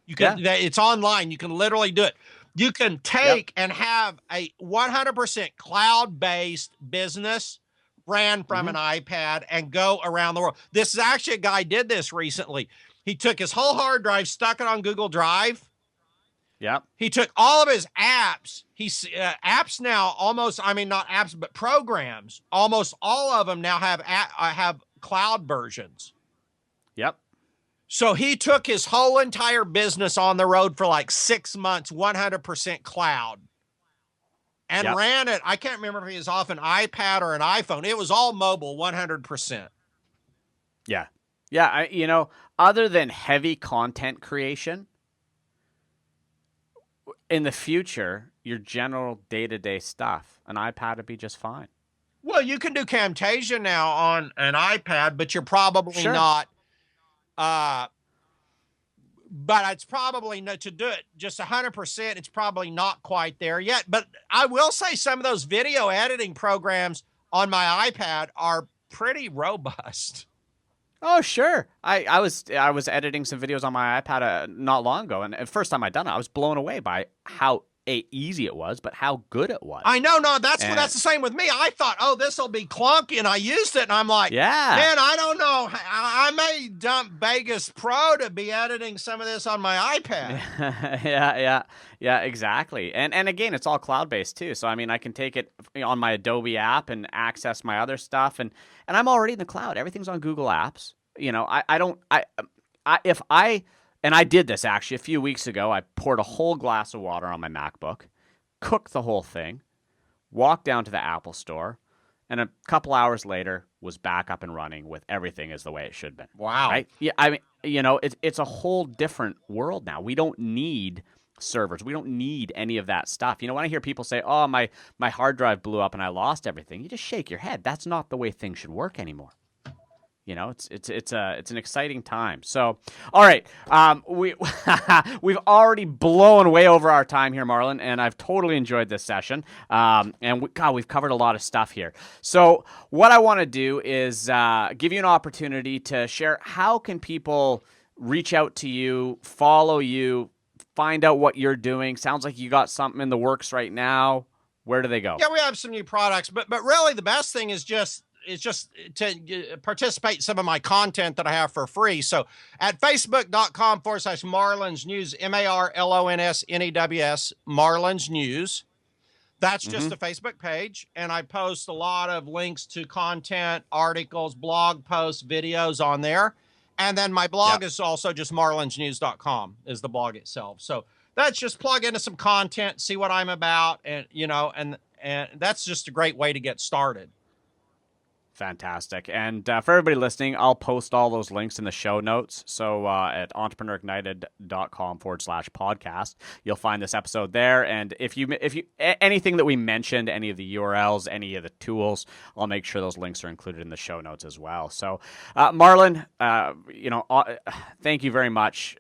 You can, it's online. You can literally do it. You can take and have a 100% cloud-based business ran from an iPad and go around the world. This is actually a guy did this recently. He took his whole hard drive, stuck it on Google Drive. Yep. He took all of his apps. Apps now almost, not apps, but programs. Almost all of them now have cloud versions. Yep. So he took his whole entire business on the road for 6 months, 100% cloud. And ran it. I can't remember if he was off an iPad or an iPhone. It was all mobile, 100%. Yeah. Yeah, other than heavy content creation, in the future, your general day-to-day stuff, an iPad would be just fine. Well, you can do Camtasia now on an iPad, but you're probably not. But it's probably not to do it just 100%. It's probably not quite there yet. But I will say some of those video editing programs on my iPad are pretty robust. Oh, sure. I was editing some videos on my iPad not long ago, and the first time I done it, I was blown away by how easy it was, but how good it was. I know. No, that's the same with me. I thought, oh, this will be clunky, and I used it, and I'm like, yeah, man, I don't know. I may dump Vegas Pro to be editing some of this on my iPad. yeah, exactly. And again, it's all cloud-based too. So I mean, I can take it on my Adobe app and access my other stuff, and I'm already in the cloud. Everything's on Google Apps. And I did this actually a few weeks ago. I poured a whole glass of water on my MacBook, cooked the whole thing, walked down to the Apple store, and a couple hours later was back up and running with everything as the way it should have been. Wow. Right? Yeah, I mean, it's a whole different world now. We don't need servers. We don't need any of that stuff. When I hear people say, oh, my hard drive blew up and I lost everything, you just shake your head. That's not the way things should work anymore. It's an exciting time. So, all right, we've already blown way over our time here, Marlon, and I've totally enjoyed this session. We've covered a lot of stuff here. So, what I want to do is give you an opportunity to share how can people reach out to you, follow you, find out what you're doing. Sounds like you got something in the works right now. Where do they go? Yeah, we have some new products, but really the best thing is just to participate in some of my content that I have for free. So at facebook.com/Marlon's News, MarlonsNews, Marlon's News. That's just a Facebook page. And I post a lot of links to content, articles, blog posts, videos on there. And then my blog is also just marlonsnews.com is the blog itself. So that's just plug into some content, see what I'm about. And, and that's just a great way to get started. Fantastic. And for everybody listening, I'll post all those links in the show notes. So at entrepreneurignited.com/podcast, you'll find this episode there. And if you anything that we mentioned, any of the URLs, any of the tools, I'll make sure those links are included in the show notes as well. So Marlon, thank you very much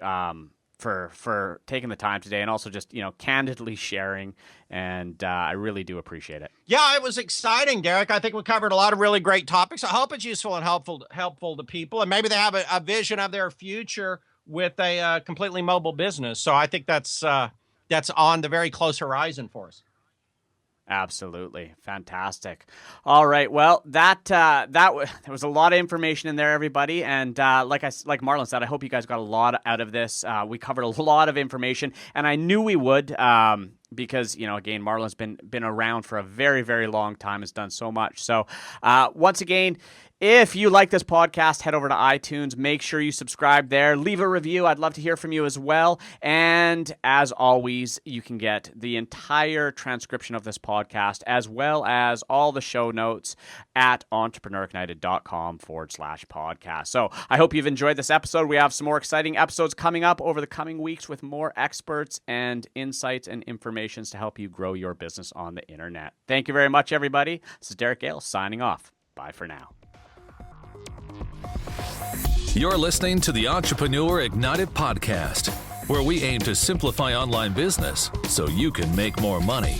for taking the time today and also just, candidly sharing. And I really do appreciate it. Yeah, it was exciting, Derek. I think we covered a lot of really great topics. I hope it's useful and helpful to people. And maybe they have a vision of their future with a completely mobile business. So I think that's on the very close horizon for us. Absolutely. Fantastic. All right. Well, there was a lot of information in there, everybody. And like Marlon said, I hope you guys got a lot out of this. We covered a lot of information, and I knew we would because, again, Marlon's been around for a very, very long time, has done so much. So once again, if you like this podcast, head over to iTunes. Make sure you subscribe there. Leave a review. I'd love to hear from you as well. And as always, you can get the entire transcription of this podcast as well as all the show notes at entrepreneurignited.com/podcast. So I hope you've enjoyed this episode. We have some more exciting episodes coming up over the coming weeks with more experts and insights and information to help you grow your business on the internet. Thank you very much, everybody. This is Derek Gehl signing off. Bye for now. You're listening to the Entrepreneur Ignited podcast, where we aim to simplify online business so you can make more money.